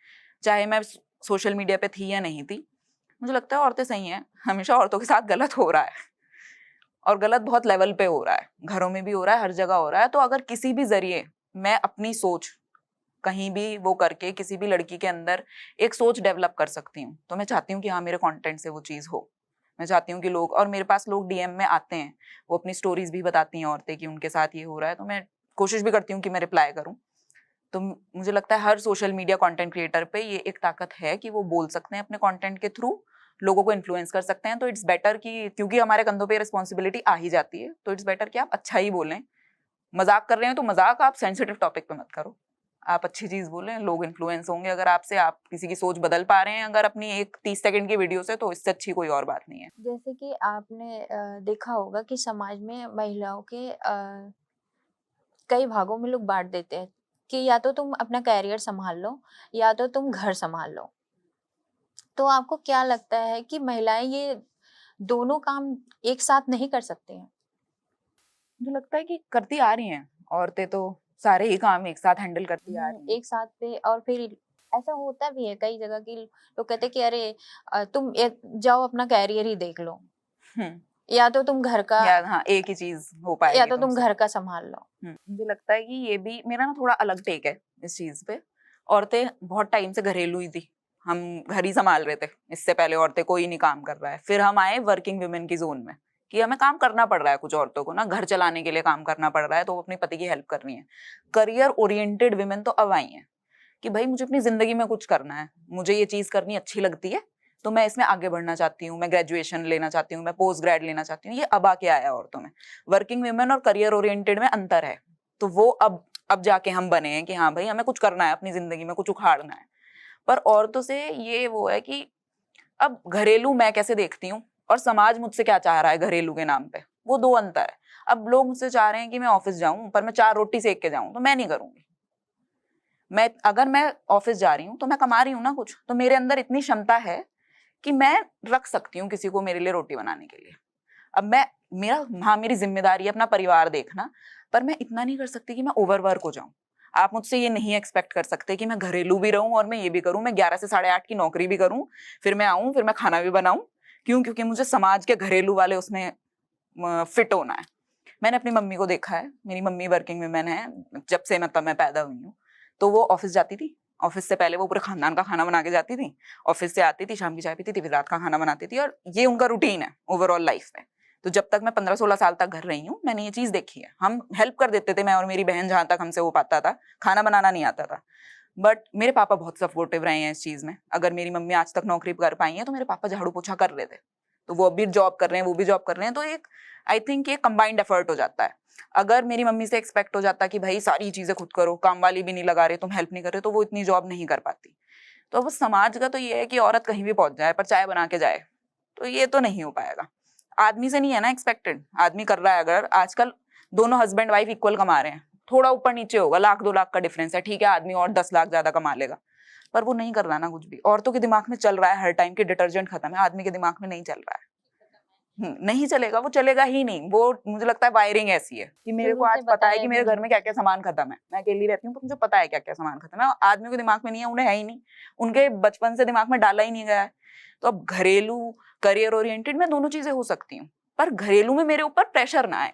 चाहे मैं सोशल मीडिया पे थी या नहीं थी, मुझे लगता है औरतें सही हैं, हमेशा औरतों के साथ गलत हो रहा है और गलत बहुत लेवल पे हो रहा है, घरों में भी हो रहा है, हर जगह हो रहा है। तो अगर किसी भी जरिए मैं अपनी सोच कहीं भी वो करके किसी भी लड़की के अंदर एक सोच डेवलप कर सकती हूँ, तो मैं चाहती हूँ कि हाँ मेरे कंटेंट से वो चीज हो। मैं चाहती हूँ कि लोग, और मेरे पास लोग डीएम में आते हैं, वो अपनी स्टोरीज भी बताती हैं औरतें कि उनके साथ ये हो रहा है, तो मैं कोशिश भी करती हूँ कि मैं रिप्लाई करूँ। तो मुझे लगता है हर सोशल मीडिया कंटेंट क्रिएटर पे ये एक ताकत है कि वो बोल सकते हैं अपने कंटेंट के थ्रू, लोगों को इन्फ्लुएंस कर सकते हैं। तो इट्स बेटर कि क्योंकि हमारे कंधों पे रिस्पॉन्सिबिलिटी आ ही जाती है, तो इट्स बेटर कि आप अच्छा ही बोलें। मजाक कर रहे हैं तो मजाक आप सेंसिटिव टॉपिक पे मत करो, आप अच्छी चीज बोलें, लोग इन्फ्लुएंस होंगे अगर आपसे, आप किसी की सोच बदल पा रहे हैं अगर अपनी एक 30 सेकंड की वीडियो से, तो इससे अच्छी कोई और बात नहीं है। जैसे कि आपने देखा होगा कि समाज में महिलाओं के कई भागों में लोग बांट देते हैं कि या तो तुम अपना कैरियर संभाल लो या तो तुम घर संभाल लो। तो आपको क्या लगता है कि महिलाएं ये दोनों काम एक साथ नहीं कर सकती हैं? मुझे लगता है कि करती आ रही हैं औरतें, तो सारे ही काम एक साथ हैंडल करती आ रही हैं। एक साथ पे, और फिर ऐसा होता भी है कई जगह की लोग कहते हैं कि अरे तुम जाओ अपना कैरियर ही देख लो, हम्म, या तो तुम घर का, या हाँ एक ही चीज हो या पाएगी तो तुम तुमसे। घर का संभाल लो। मुझे लगता है कि ये भी मेरा ना थोड़ा अलग टेक है इस चीज पे। औरतें बहुत टाइम से घरेलू ही थी, हम घर ही संभाल रहे थे, इससे पहले औरतें कोई नहीं काम कर रहा है, फिर हम आए वर्किंग वुमेन की जोन में कि हमें काम करना पड़ रहा है, कुछ औरतों को ना घर चलाने के लिए काम करना पड़ रहा है, तो वो अपने पति की हेल्प कर रही है। करियर ओरिएंटेड वुमेन तो अब आई है कि भाई मुझे अपनी जिंदगी में कुछ करना है, मुझे ये चीज करनी अच्छी लगती है, तो मैं इसमें आगे बढ़ना चाहती हूँ, मैं ग्रेजुएशन लेना चाहती हूँ, मैं पोस्ट ग्रेड लेना चाहती हूँ। ये अब आके आया औरतों में। वर्किंग वुमेन और करियर ओरिएंटेड में अंतर है, तो वो अब जाके हम बने हैं कि हाँ भाई हमें कुछ करना है, अपनी जिंदगी में कुछ उखाड़ना है। पर औरतों से ये वो है कि अब घरेलू मैं कैसे देखती हूँ और समाज मुझसे क्या चाह रहा है घरेलू के नाम पे, वो दो अंतर है। अब लोग मुझसे चाह रहे हैं कि मैं ऑफिस जाऊं पर मैं 4 रोटी सेक के जाऊं, तो मैं नहीं करूंगी। अगर मैं ऑफिस जा रही हूँ तो मैं कमा रही हूँ ना कुछ, तो मेरे अंदर इतनी क्षमता है कि मैं रख सकती हूँ किसी को मेरे लिए रोटी बनाने के लिए। अब मैं हाँ मेरी जिम्मेदारी है अपना परिवार देखना, पर मैं इतना नहीं कर सकती कि मैं ओवरवर्क हो जाऊं। आप मुझसे ये नहीं एक्सपेक्ट कर सकते कि मैं घरेलू भी रहूं और मैं ये भी करूं, मैं 11 से 8:30 की नौकरी भी करूं, फिर मैं आऊं, फिर मैं खाना भी बनाऊं। क्यों? क्योंकि मुझे समाज के घरेलू वाले उसमें फिट होना है। मैंने अपनी मम्मी को देखा है, मेरी मम्मी वर्किंग वुमेन है, जब से मतलब मैं पैदा हुई हूँ। तो वो ऑफिस जाती थी, ऑफिस से पहले वो पूरे खानदान का खाना बना के जाती थी, ऑफिस से आती थी, शाम की चाय पीती थी, फिर रात का खाना बनाती थी, और ये उनका रूटीन है ओवरऑल लाइफ में। तो जब तक मैं 15-16 साल तक घर रही हूँ मैंने ये चीज देखी है। हम हेल्प कर देते थे, मैं और मेरी बहन, जहां तक हमसे हो पाता था। खाना बनाना नहीं आता था, बट मेरे पापा बहुत सपोर्टिव रहे हैं इस चीज में। अगर मेरी मम्मी आज तक नौकरी कर पाई है तो मेरे पापा झाड़ू पोछा कर रहे थे, तो वो अभी जॉब कर रहे हैं, वो भी जॉब कर रहे हैं, तो एक आई थिंक ये कंबाइंड एफर्ट हो जाता है। अगर मेरी मम्मी से एक्सपेक्ट हो जाता कि भाई सारी चीजें खुद करो, काम वाली भी नहीं लगा रहे, तुम हेल्प नहीं कर रहे, तो वो इतनी जॉब नहीं कर पाती। तो अब समाज का तो ये है कि औरत कहीं भी पहुंच जाए पर चाय बना के जाए, तो ये तो नहीं हो पाएगा। आदमी से नहीं है ना एक्सपेक्टेड, आदमी कर रहा है, अगर आजकल दोनों हस्बैंड वाइफ इक्वल कमा रहे हैं, थोड़ा ऊपर नीचे होगा, 1 लाख 2 लाख का डिफरेंस है, ठीक है, आदमी और 10 लाख ज्यादा कमा लेगा, पर वो नहीं कर रहा ना कुछ भी। औरतों के दिमाग में चल रहा है हर टाइम कि डिटर्जेंट खत्म है, आदमी के दिमाग में नहीं चल रहा है। नहीं चलेगा, वो चलेगा ही नहीं। वो मुझे लगता है वायरिंग ऐसी है कि मेरे को शुरू से आज पता है बताया कि भी मेरे घर नहीं। में क्या क्या सामान खत्म है, मैं अकेली रहती हूँ तो मुझे पता है क्या क्या सामान खत्म है, आदमियों के दिमाग में नहीं है, उन्हें है ही नहीं, उनके बचपन से दिमाग में डाला ही नहीं गया है। तो अब घरेलू करियर ओरिएंटेड में दोनों चीजें हो सकती हूँ, पर घरेलू में मेरे ऊपर प्रेशर ना आए।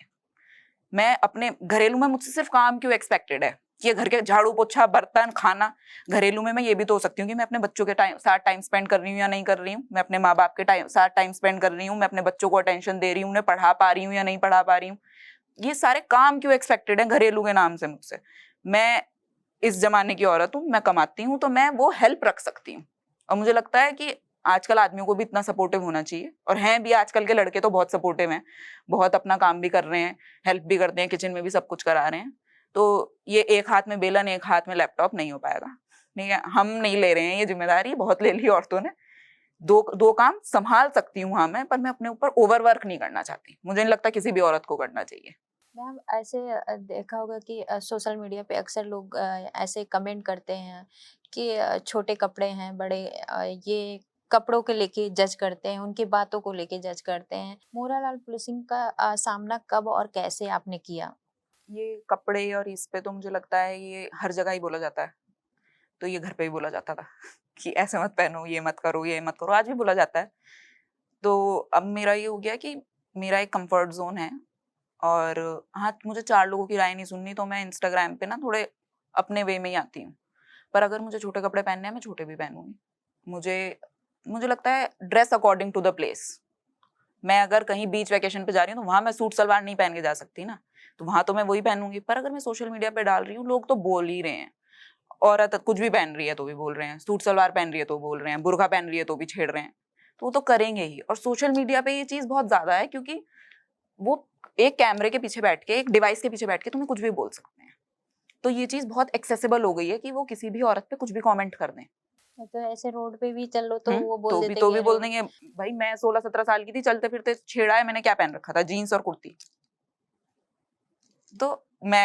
मैं अपने घरेलू में मुझसे सिर्फ काम क्यों एक्सपेक्टेड है कि ये घर के झाड़ू पोछा बर्तन खाना। घरेलू में मैं ये भी तो हो सकती हूँ कि मैं अपने बच्चों के साथ टाइम स्पेंड कर रही हूँ या नहीं कर रही हूँ, मैं अपने माँ बाप के साथ टाइम स्पेंड कर रही हूँ, मैं अपने बच्चों को अटेंशन दे रही हूँ, उन्हें पढ़ा पा रही हूँ या नहीं पढ़ा पा रही हूँ। ये सारे काम क्यों एक्सपेक्टेड है घरेलू के नाम से मुझसे? मैं इस जमाने की औरत हूँ, मैं कमाती हूँ, तो मैं वो हेल्प रख सकती हूँ। और मुझे लगता है कि आजकल आदमियों को भी इतना सपोर्टिव होना चाहिए, और हैं भी आजकल के लड़के तो बहुत सपोर्टिव हैं, बहुत अपना काम भी कर रहे हैं, हेल्प भी करते हैं, किचन में भी सब कुछ करा रहे हैं। तो ये एक हाथ में बेलन एक हाथ में लैपटॉप नहीं हो पाएगा, नहीं है, हम नहीं ले रहे हैं ये जिम्मेदारी, बहुत ले ली औरतों ने। दो दो काम संभाल सकती हूँ हाँ मैं, पर मैं अपने ऊपर ओवरवर्क नहीं करना चाहती, मुझे नहीं लगता किसी भी औरत को करना चाहिए। मैम ऐसे देखा होगा कि सोशल मीडिया पे अक्सर लोग ऐसे कमेंट करते हैं कि छोटे कपड़े हैं बड़े, ये कपड़ों के लेके जज करते हैं, उनकी बातों को लेके जज करते हैं। मोरालाल पुलिसिंग का सामना कब और कैसे आपने किया? ये कपड़े और इस पे तो मुझे लगता है ये हर जगह ही बोला जाता है, तो ये घर पे भी बोला जाता था कि ऐसे मत पहनो, ये मत करो, ये मत करो, आज भी बोला जाता है। तो अब मेरा ये हो गया कि मेरा एक कंफर्ट जोन है, और हाँ, मुझे 4 लोगों की राय नहीं सुननी, तो मैं इंस्टाग्राम पे ना थोड़े अपने वे में ही आती हूँ। पर अगर मुझे छोटे कपड़े पहनने हैं, मैं छोटे भी पहनूँगी। मुझे मुझे लगता है dress according to the place. मैं अगर कहीं बीच वैकेशन पे जा रही हूँ, तो वहाँ मैं सूट सलवार नहीं पहन के जा सकती ना, तो वहाँ तो मैं वही पहनूँगी। पर अगर मैं सोशल मीडिया पे डाल रही हूँ, लोग तो बोल ही रहे हैं। औरत कुछ भी पहन रही है तो भी बोल रहे हैं, सूट सलवार पहन रही है तो बोल रहे हैं, बुर्का पहन रही है तो भी छेड़ रहे हैं। तो वो तो करेंगे ही, और सोशल मीडिया पे ये चीज़ बहुत ज़्यादा है, क्योंकि वो एक कैमरे के पीछे बैठ के, एक डिवाइस के पीछे बैठ के तुम्हें कुछ भी बोल सकते हैं। तो ये चीज़ बहुत एक्सेसिबल हो गई है कि वो किसी भी औरत पे कुछ भी कमेंट कर दें। तो ऐसे रोड पे भी चल लो तो वो बोल तो भी देते तो कि भी अरे बोल देंगे। भाई मैं 16-17 साल की थी, चलते फिरते छेड़ा है, मैंने क्या पहन रखा था? जीन्स और कुर्ती। तो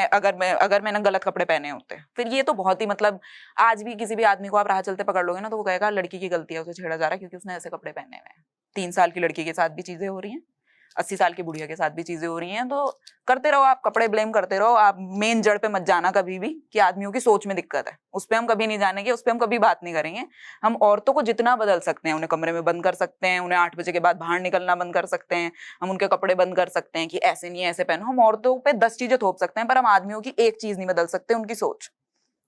अगर मैंने गलत कपड़े पहने होते, फिर ये तो बहुत ही मतलब, आज भी किसी भी आदमी को आप राह चलते पकड़ लोगे ना, तो वो कहेगा लड़की की गलती है, उसे छेड़ा जा रहा है क्योंकि उसने ऐसे कपड़े पहने हुए हैं। 3 साल की लड़की के साथ भी चीजें हो रही हैं, 80 साल की बुढ़िया के साथ भी चीजें हो रही हैं। तो करते रहो आप, कपड़े ब्लेम करते रहो आप, मेन जड़ पे मत जाना कभी भी कि आदमियों की सोच में दिक्कत है। उस पर हम कभी नहीं जानेंगे, उस पर हम कभी बात नहीं करेंगे। हम औरतों को जितना बदल सकते हैं, उन्हें कमरे में बंद कर सकते हैं, उन्हें 8 बजे के बाद बाहर निकलना बंद कर सकते हैं, हम उनके कपड़े बंद कर सकते हैं कि ऐसे नहीं ऐसे पहनो। हम औरतों पे 10 चीजें थोप सकते हैं, पर हम आदमियों की एक चीज नहीं बदल सकते, उनकी सोच।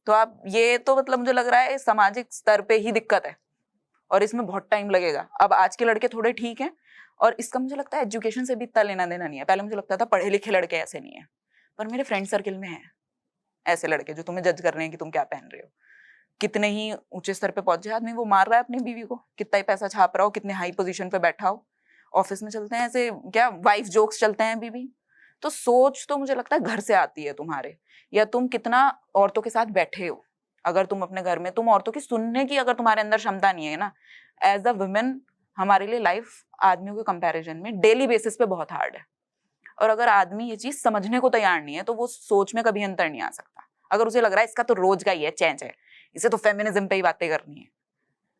तो आप ये तो मतलब मुझे लग रहा है सामाजिक स्तर पे ही दिक्कत है, और इसमें बहुत टाइम लगेगा। अब आज के लड़के थोड़े ठीक हैं, और इसका मुझे लगता है एजुकेशन से भी इतना लेना देना नहीं है। पहले मुझे लगता था पढ़े लिखे लड़के ऐसे नहीं है, पर मेरे फ्रेंड सर्किल में है ऐसे लड़के जो तुम्हें जज कर रहे हैं कि तुम क्या पहन रहे हो। कितने ही ऊंचे स्तर पे पहुंचे आदमी, वो मार रहा है अपनी बीवी को, कितना ही पैसा छाप रहा हो, कितने हाई पोजीशन पे बैठा हो, ऑफिस में चलते हैं ऐसे क्या वाइफ जोक्स चलते हैं बीवी। तो सोच तो मुझे लगता है घर से आती है तुम्हारे, या तुम कितना औरतों के साथ बैठे हो। अगर तुम अपने घर में, तुम औरतों की सुनने की अगर तुम्हारे अंदर क्षमता नहीं है ना, एज अ वुमेन हमारे लिए लाइफ आदमियों के कंपैरिजन में डेली बेसिस पे बहुत हार्ड है। और अगर आदमी ये चीज समझने को तैयार नहीं है, तो वो सोच में कभी अंतर नहीं आ सकता। अगर उसे लग रहा है इसका तो रोज का ही है, चेंज है, इसे तो फेमिनिज्म पे ही बातें करनी है।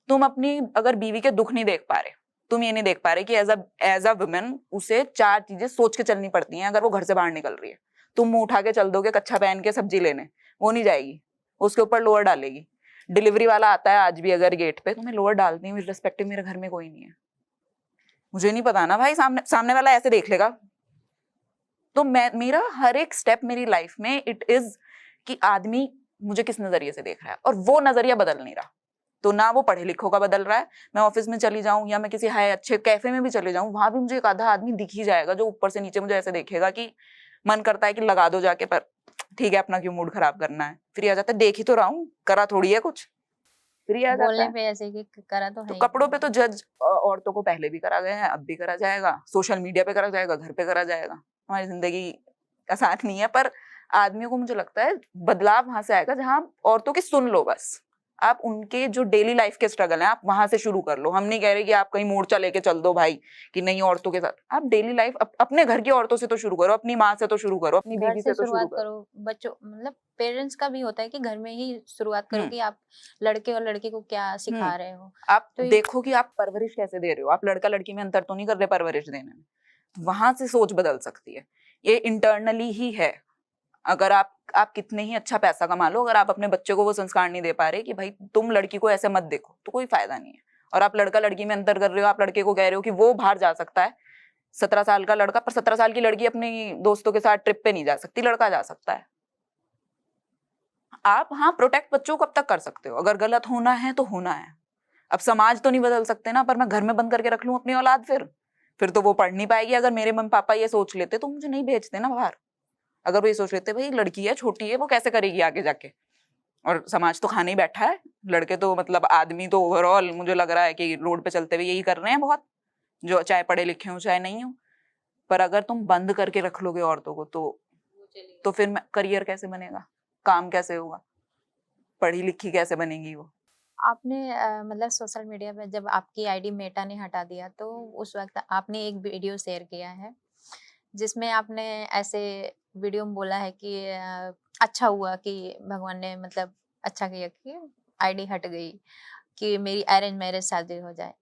तुम अपनी अगर बीवी के दुख नहीं देख पा रहे, तुम ये नहीं देख पा रहे कि एज अ वुमेन उसे 4 चीजें सोच के चलनी पड़ती हैं अगर वो घर से बाहर निकल रही है। तुम मुंह उठा के चल दोगे कच्छा पहन के सब्जी लेने, वो नहीं जाएगी, उसके ऊपर लोअर डालेगी। डिलीवरी वाला आता है आज भी अगर गेट पे, तो मैं लोअर डालती हूँ इर्रेस्पेक्टिव, मेरे घर में कोई नहीं है, मुझे नहीं पता ना भाई, सामने सामने वाला ऐसे देख लेगा। तो मैं, मेरा हर एक स्टेप मेरी लाइफ में इट इज कि आदमी मुझे किस नजरिए से देख रहा है, और वो नजरिया बदल नहीं रहा। तो ना वो पढ़े लिखों का बदल रहा है, मैं ऑफिस में चली जाऊं या मैं किसी हाई अच्छे कैफे में भी चले जाऊं, वहां भी मुझे एक आधा आदमी दिख ही जाएगा जो ऊपर से नीचे मुझे ऐसे देखेगा कि मन करता है कि लगा दो जाके, पर ठीक है अपना क्यों मूड खराब करना है। फिर ये आ जाता है देख ही तो रहा हूँ, करा थोड़ी है कुछ, फिर ये आ जाता बोलने है। पे ऐसे कि करा तो तो है ही कपड़ों पे नहीं। तो जज औरतों को पहले भी करा गया है, अब भी करा जाएगा, सोशल मीडिया पे करा जाएगा, घर पे करा जाएगा। हमारी जिंदगी आसान नहीं है, पर आदमियों को मुझे लगता है बदलाव वहां से आएगा जहां औरतों की सुन लो बस। आप उनके जो डेली लाइफ के स्ट्रगल हैं आप वहां से शुरू कर लो। हम नहीं कह रहे कि आप कहीं मोर्चा लेके चल दो भाई कि नहीं औरतों के साथ, आप डेली लाइफ अपने घर की औरतों से तो शुरू करो, अपनी माँ से तो शुरू करो, अपनी घर बीवी से से तो शुरू शुरुआत करो। करो, बच्चों मतलब पेरेंट्स का भी होता है कि घर में ही शुरुआत करो हम्म कि आप लड़के और लड़की को क्या सिखा हम्म रहे हो। आप तो देखो कि आप परवरिश कैसे दे रहे हो, आप लड़का लड़की में अंतर तो नहीं कर रहे परवरिश देने में, वहां से सोच बदल सकती है। ये इंटरनली ही है। अगर आप कितने ही अच्छा पैसा कमा लो, अगर आप अपने बच्चे को वो संस्कार नहीं दे पा रहे कि भाई तुम लड़की को ऐसे मत देखो, तो कोई फायदा नहीं है। और आप लड़का लड़की में अंतर कर रहे हो, आप लड़के को कह रहे हो कि वो बाहर जा सकता है, 17 साल का लड़का, पर 17 साल की लड़की अपनी दोस्तों के साथ ट्रिप पे नहीं जा सकती, लड़का जा सकता है। आप हाँ प्रोटेक्ट बच्चों को कब तक कर सकते हो, अगर गलत होना है तो होना है। अब समाज तो नहीं बदल सकते ना, पर मैं घर में बंद करके रख लूं अपनी औलाद, फिर तो वो पढ़ नहीं पाएगी। अगर मेरे मम्मी पापा ये सोच लेते तो मुझे नहीं भेजते ना बाहर। अगर वो ये सोच लेते भाई लड़की है, छोटी है, वो कैसे करेगी आगे जाके, और समाज तो खाने ही बैठा है, लड़के तो मतलब आदमी तो ओवरऑल मुझे लग रहा है कि रोड पे चलते हुए यही कर रहे हैं बहुत, जो चाहे पढ़े लिखे हो चाहे नहीं हो। पर अगर तुम बंद करके रख लोगे औरतों को तो फिर करियर कैसे बनेगा, काम कैसे होगा, पढ़ी लिखी कैसे बनेगी वो। आपने मतलब सोशल मीडिया पे जब आपकी आईडी मेटा ने हटा दिया तो उस वक्त आपने एक वीडियो शेयर किया है जिसमें आपने ऐसे वीडियो में बोला है कि अच्छा हुआ कि भगवान ने मतलब अच्छा किया कि आईडी हट गई, कि मेरी अरेंज मैरिज शादी हो जाए।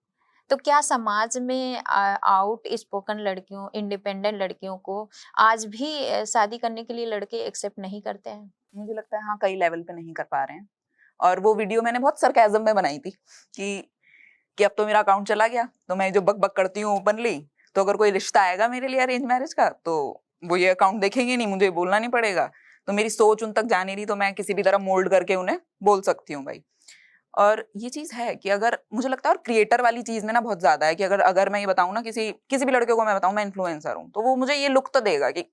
तो क्या समाज में आउट स्पोकन लड़कियों, इंडिपेंडेंट लड़कियों को आज भी शादी करने के लिए लड़के एक्सेप्ट नहीं करते हैं? मुझे लगता है हाँ कई लेवल पे नहीं कर पा रहे हैं। और वो वीडियो मैंने बहुत सरकाज़म में बनाई थी कि अब तो मेरा अकाउंट चला गया, तो मैं जो बक बक करती हूँ ओपनली, तो अगर कोई रिश्ता आएगा मेरे लिए अरेंज मैरिज का तो वो ये अकाउंट देखेंगे नहीं, मुझे बोलना नहीं पड़ेगा। तो मेरी सोच उन तक जा नहीं रही, तो मैं किसी भी तरह मोल्ड करके उन्हें बोल सकती हूँ भाई। और ये चीज है कि अगर मुझे लगता है, और क्रिएटर वाली चीज में ना बहुत ज्यादा है कि अगर अगर मैं ये बताऊं ना, किसी किसी भी लड़के को मैं बताऊं मैं इन्फ्लुएंसर हूँ, तो वो मुझे ये लुक तो देगा कि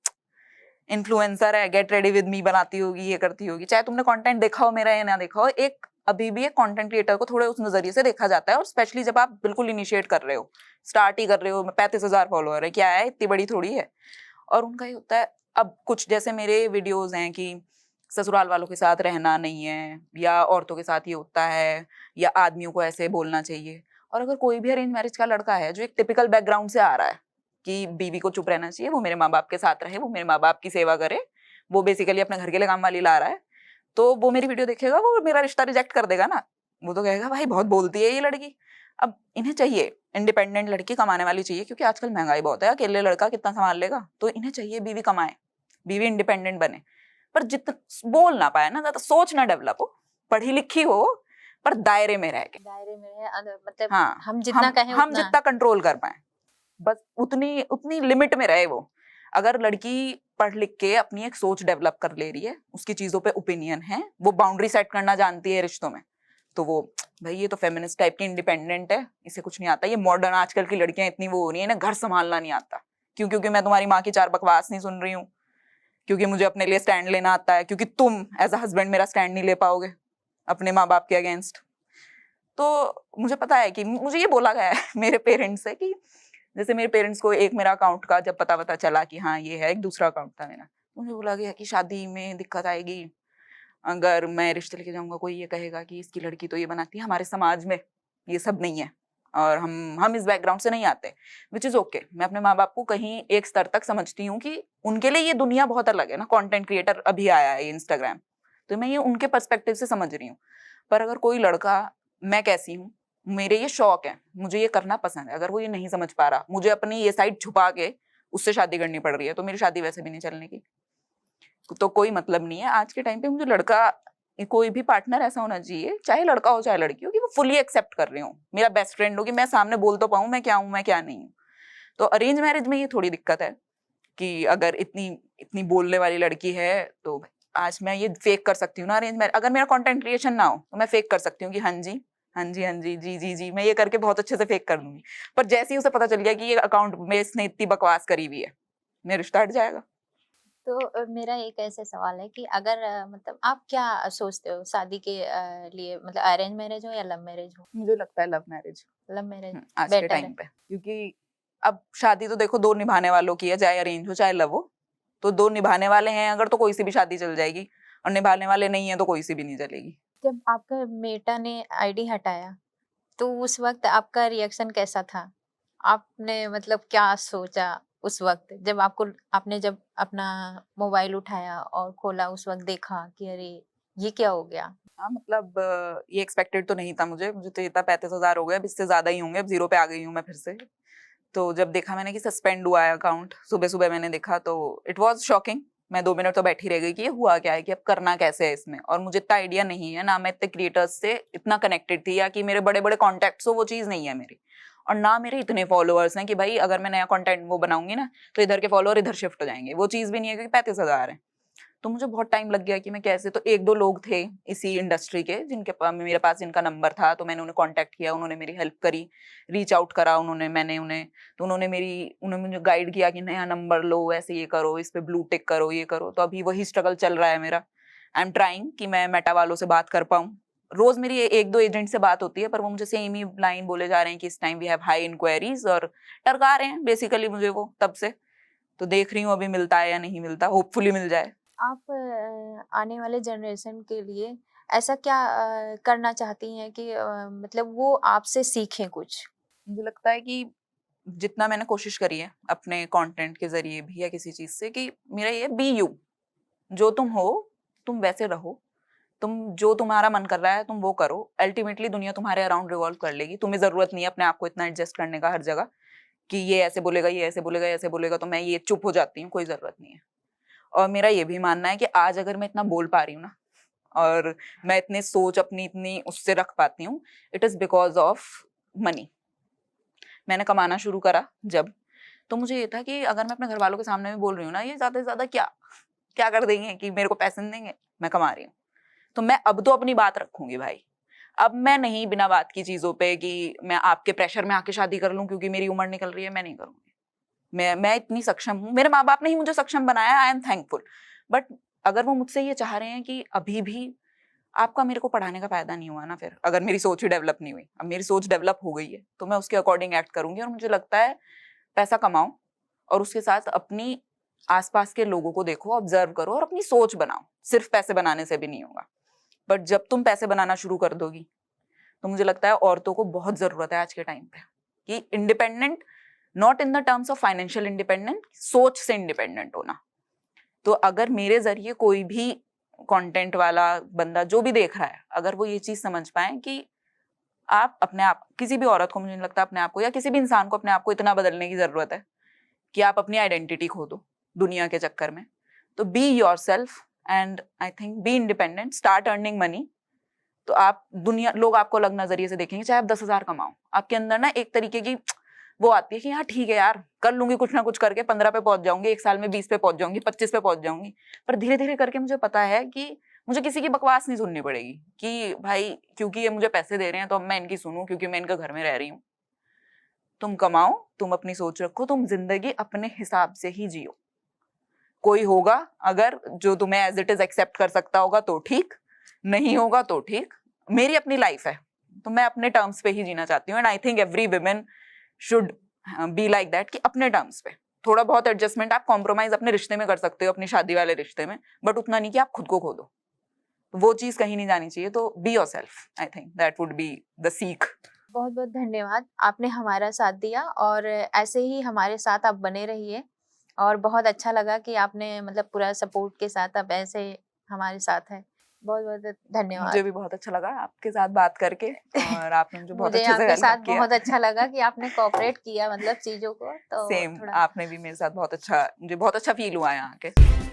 इन्फ्लुएंसर है, गेट रेडी विद मी बनाती होगी, ये करती होगी। चाहे तुमने कंटेंट देखा हो मेरा या ना देखा हो, एक अभी भी एक कंटेंट क्रिएटर को थोड़े उस नजरिए से देखा जाता है। और स्पेशली जब आप बिल्कुल इनिशिएट कर रहे हो, स्टार्ट ही कर रहे हो, 35,000 फॉलोअर है, क्या है इतनी बड़ी थोड़ी है। और उनका ये होता है, अब कुछ जैसे मेरे वीडियोस हैं कि ससुराल वालों के साथ रहना नहीं है, या औरतों के साथ ये होता है, या आदमियों को ऐसे बोलना चाहिए। और अगर कोई भी अरेंज मैरिज का लड़का है जो एक टिपिकल बैकग्राउंड से आ रहा है कि बीवी को चुप रहना चाहिए, वो मेरे माँ बाप के साथ रहे, वो मेरे माँ बाप की सेवा करे, वो बेसिकली अपने घर के लिए काम वाली ला रहा है, तो वो मेरी वीडियो देखेगा, वो मेरा रिश्ता रिजेक्ट कर देगा ना। वो तो कहेगा भाई बहुत बोलती है ये लड़की। अब इन्हें चाहिए इंडिपेंडेंट लड़की, कमाने वाली चाहिए, क्योंकि आजकल महंगाई बहुत है, अकेले लड़का कितना संभाल लेगा। तो इन्हें चाहिए बीवी कमाए, बीवी इंडिपेंडेंट बने, पर जितना बोल ना पाए ना, ज्यादा सोच ना डेवलप हो, पढ़ी लिखी हो, पर दायरे में रह के। दायरे में है मतलब हाँ, हम जितना कहें हम उतना। जितना कंट्रोल कर पाए, बस उतनी उतनी लिमिट में रहे वो। अगर लड़की पढ़ लिख के अपनी एक सोच डेवलप कर ले रही है, उसकी चीजों पे ओपिनियन है, वो बाउंड्री सेट करना जानती है रिश्तों में, तो वो भाई ये तो फेमिनिस्ट टाइप की इंडिपेंडेंट है, इसे कुछ नहीं आता। ये मॉडर्न आजकल की लड़कियां इतनी वो हो रही है ना, घर संभालना नहीं आता। क्यों? क्योंकि मैं तुम्हारी माँ की 4 बकवास नहीं सुन रही हूँ, क्योंकि मुझे अपने लिए स्टैंड लेना आता है, क्योंकि तुम एज अ हस्बैंड मेरा स्टैंड नहीं ले पाओगे अपने माँ बाप के अगेंस्ट। तो मुझे पता है कि मुझे ये बोला गया है मेरे पेरेंट्स से कि जैसे मेरे पेरेंट्स को एक मेरा अकाउंट का जब पता चला कि हाँ ये है, एक दूसरा अकाउंट था मेरा, तो मुझे बोला गया कि शादी में दिक्कत आएगी, अगर मैं रिश्ते लेके जाऊंगा कोई ये कहेगा कि इसकी लड़की तो ये बनाती है। हमारे समाज में ये सब नहीं है, और हम इस बैकग्राउंड से नहीं आते, विच इज ओके। मैं अपने माँ बाप को कहीं एक स्तर तक समझती हूँ कि उनके लिए ये दुनिया बहुत अलग है ना, कंटेंट क्रिएटर अभी आया है इंस्टाग्राम, तो मैं ये उनके पर्सपेक्टिव से समझ रही हूँ। पर अगर कोई लड़का, मैं कैसी हूँ, मेरे ये शौक है, मुझे ये करना पसंद है, अगर वो ये नहीं समझ पा रहा, मुझे अपनी ये साइड छुपा के उससे शादी करनी पड़ रही है, तो मेरी शादी वैसे भी नहीं चलने की, तो कोई मतलब नहीं है। आज के टाइम पे मुझे लड़का, कोई भी पार्टनर ऐसा होना चाहिए, चाहे लड़का हो चाहे लड़की हो, कि वो फुली एक्सेप्ट कर रही हूँ, मेरा बेस्ट फ्रेंड हो, कि मैं सामने बोल तो पाऊँ मैं क्या हूँ मैं क्या नहीं हूँ। तो अरेंज मैरिज में ये थोड़ी दिक्कत है कि अगर इतनी इतनी बोलने वाली लड़की है, तो आज मैं ये फेक कर सकती हूँ ना अरेंज मैरिज। अगर मेरा कंटेंट क्रिएशन ना हो तो मैं फेक कर सकती हूँ कि हाँ जी हाँ जी हाँ जी जी जी जी, मैं ये करके बहुत अच्छे से फेक कर दूंगी। पर जैसे ही उसे पता चल गया कि ये अकाउंट में इसने इतनी बकवास करी हुई है, मेरा रिश्ता हट जाएगा। तो मेरा एक ऐसे सवाल है कि अगर मतलब आप क्या सोचते हो शादी के लिए, मतलब अरेंज मैरिज हो या लव मैरिज हो? मुझे लगता है लव मैरिज लव मैरिज आज के बेटर है। टाइम पे, क्योंकि अब शादी तो देखो दो निभाने वालों की है, चाहे अरेंज हो चाहे लव हो। तो दो निभाने वाले हैं अगर, तो कोई सी भी शादी चल जाएगी, और निभाने वाले नहीं है तो कोई सी भी नहीं चलेगी। जब आपका मेटा ने आईडी हटाया, तो उस वक़्त आपका रिएक्शन कैसा था? आपने मतलब क्या सोचा उस वक़्त जब अपना मोबाइल उठाया और खोला, उस वक़्त देखा कि अरे! ये क्या हो गया? हाँ, मतलब ये एक्सपेक्टेड तो नहीं था मुझे तो ये था 35,000 हो गए, अब इससे ज़्यादा ही होंगे, अब 0 पे आ गई हूँ मैं फिर से। तो जब देखा मैंने कि सस्पेंड हुआ है अकाउंट, सुबह-सुबह मैंने देखा तो इट वाज़ शॉकिंग। मैं 2 मिनट तो बैठी रह गई कि ये हुआ क्या है, कि अब करना कैसे है इसमें? और मुझे इतना आइडिया नहीं है, ना मैं इतने क्रिएटर्स से इतना कनेक्टेड थी या कि मेरे बड़े-बड़े कॉन्टैक्ट्स हो, वो चीज़ नहीं है मेरी। और ना मेरे इतने फॉलोअर्स हैं कि भाई अगर मैं नया कंटेंट वो बनाऊँगी ना, तो इधर के फॉलोअर इधर शिफ्ट हो जाएँगे। वो चीज़ भी नहीं है क्योंकि 35,000 हैं। तो मुझे बहुत टाइम लग गया कि मैं कैसे, तो 1-2 लोग थे इसी इंडस्ट्री के जिनके मेरे पास इनका नंबर था, तो मैंने उन्हें कांटेक्ट किया, उन्होंने मेरी हेल्प करी, रीच आउट करा मैंने उन्हें, तो उन्होंने मुझे गाइड किया कि नया नंबर लो, ऐसे ये करो, इस पे ब्लू टिक करो, ये करो। तो अभी वही स्ट्रगल चल रहा है मेरा। आई एम ट्राइंग कि मैं मेटा वालों से बात कर पाऊँ। रोज़ मेरी 1-2 एजेंट से बात होती है, पर वो मुझे सेम ही लाइन बोले जा रहे हैं कि इस time we have high enquiries, और टरका रहे हैं बेसिकली मुझे वो तब से। तो देख रही हूँ अभी मिलता है या नहीं मिलता, होपफुली मिल जाए। आप आने वाले जनरेशन के लिए ऐसा क्या करना चाहती हैं कि मतलब वो आपसे सीखें कुछ? मुझे लगता है कि जितना मैंने कोशिश करी है अपने कंटेंट के ज़रिए भी या किसी चीज़ से, कि मेरा ये बी यू, जो तुम हो, तुम वैसे रहो। तुम जो तुम्हारा मन कर रहा है तुम वो करो। अल्टीमेटली दुनिया तुम्हारे अराउंड रिवॉल्व कर लेगी। तुम्हें ज़रूरत नहीं है अपने आप को इतना एडजस्ट करने का हर जगह, कि ये ऐसे बोलेगा, ये ऐसे बोलेगा, ये ऐसे बोलेगा तो मैं ये चुप हो जाती हूँ, कोई ज़रूरत नहीं है। और मेरा ये भी मानना है कि आज अगर मैं इतना बोल पा रही हूँ ना, और मैं इतनी सोच अपनी इतनी उससे रख पाती हूँ, it is because of money. मैंने कमाना शुरू करा जब, तो मुझे ये था कि अगर मैं अपने घरवालों के सामने भी बोल रही हूँ ना, ये ज़्यादा से ज़्यादा क्या क्या कर देंगे कि मेरे को पैसे नहीं देंगे, मैं कमा रही हूँ। तो मैं अब तो अपनी बात रखूँगी भाई। अब मैं नहीं बिना बात की चीज़ों पे कि मैं आपके प्रेशर में आके शादी कर लूँ क्योंकि मेरी उम्र निकल रही है, मैं नहीं करूँगी। मैं इतनी सक्षम हूँ, मेरे माँ-बाप ने ही मुझे सक्षम बनाया, आई एम थैंकफुल। बट अगर वो मुझसे ये चाह रहे हैं कि अभी भी आपका मेरे को पढ़ाने का फ़ायदा नहीं हुआ ना फिर, अगर मेरी सोच ही डेवलप नहीं हुई। अब मेरी सोच डेवलप हो गई है, तो मैं उसके अकॉर्डिंग एक्ट करूँगी, और मुझे लगता है पैसा कमाओ और उसके साथ अपनी आसपास के लोगों को देखो, ऑब्जर्व करो और अपनी सोच बनाओ। सिर्फ पैसे बनाने से भी नहीं होगा। बट जब तुम पैसे बनाना शुरू कर दोगी, तो मुझे लगता है औरतों को बहुत ज़रूरत है आज के टाइम पे कि independent, not in the terms of financial independent, सोच से इंडिपेंडेंट होना। तो अगर मेरे ज़रिए कोई भी कंटेंट वाला बंदा जो भी देख रहा है, अगर वो ये चीज़ समझ पाए कि आप अपने आप, किसी भी औरत को, मुझे नहीं लगता अपने आप को या किसी भी इंसान को अपने आप को इतना बदलने की ज़रूरत है कि आप अपनी आइडेंटिटी खो दो दुनिया के चक्कर में। तो be yourself and I think be independent, start earning money. तो आप लोग आपको अलग नजरिए से देखेंगे, चाहे आप 10,000 कमाओ, आपके अंदर ना एक तरीके की वो आती है कि हाँ ठीक है यार, कर लूंगी कुछ ना कुछ करके, 15 पे पहुंच जाऊंगी, 1 साल में 20 पे पहुंच जाऊंगी, 25 पे पहुंच जाऊंगी। पर धीरे धीरे करके मुझे पता है कि मुझे किसी की बकवास नहीं सुननी पड़ेगी कि भाई क्योंकि ये मुझे पैसे दे रहे हैं तो अब मैं इनकी सुनूं क्योंकि मैं इनके घर में रह रही हूँ। तुम कमाओ, तुम अपनी सोच रखो, तुम जिंदगी अपने हिसाब से ही जियो। कोई होगा अगर जो तुम्हें एज इट इज एक्सेप्ट कर सकता होगा तो ठीक, नहीं होगा तो ठीक। मेरी अपनी लाइफ है, तो मैं अपने टर्म्स पे ही जीना चाहती हूँ, and I think every women should be like that कि अपने टर्म्स पे थोड़ा बहुत एडजस्टमेंट, आप कॉम्प्रोमाइज अपने रिश्ते में कर सकते हो, अपनी शादी वाले रिश्ते में, बट उतना नहीं कि आप खुद को खो दो। वो चीज कहीं नहीं जानी चाहिए। तो be your self, I think that would be the सीख। बहुत बहुत धन्यवाद, आपने हमारा साथ दिया और ऐसे ही हमारे साथ आप बने रहिए। और बहुत अच्छा लगा कि आपने मतलब पूरा सपोर्ट के साथ आप ऐसे हमारे साथ हैं। बहुत बहुत धन्यवाद। मुझे भी बहुत अच्छा लगा आपके साथ बात करके, और आपने मुझे बहुत मुझे अच्छे से आपके साथ हेल्प किया। बहुत अच्छा लगा कि आपने कोऑपरेट किया मतलब चीजों को, तो सेम, थोड़ा आपने भी मेरे साथ बहुत अच्छा, मुझे बहुत अच्छा फील हुआ यहाँ के।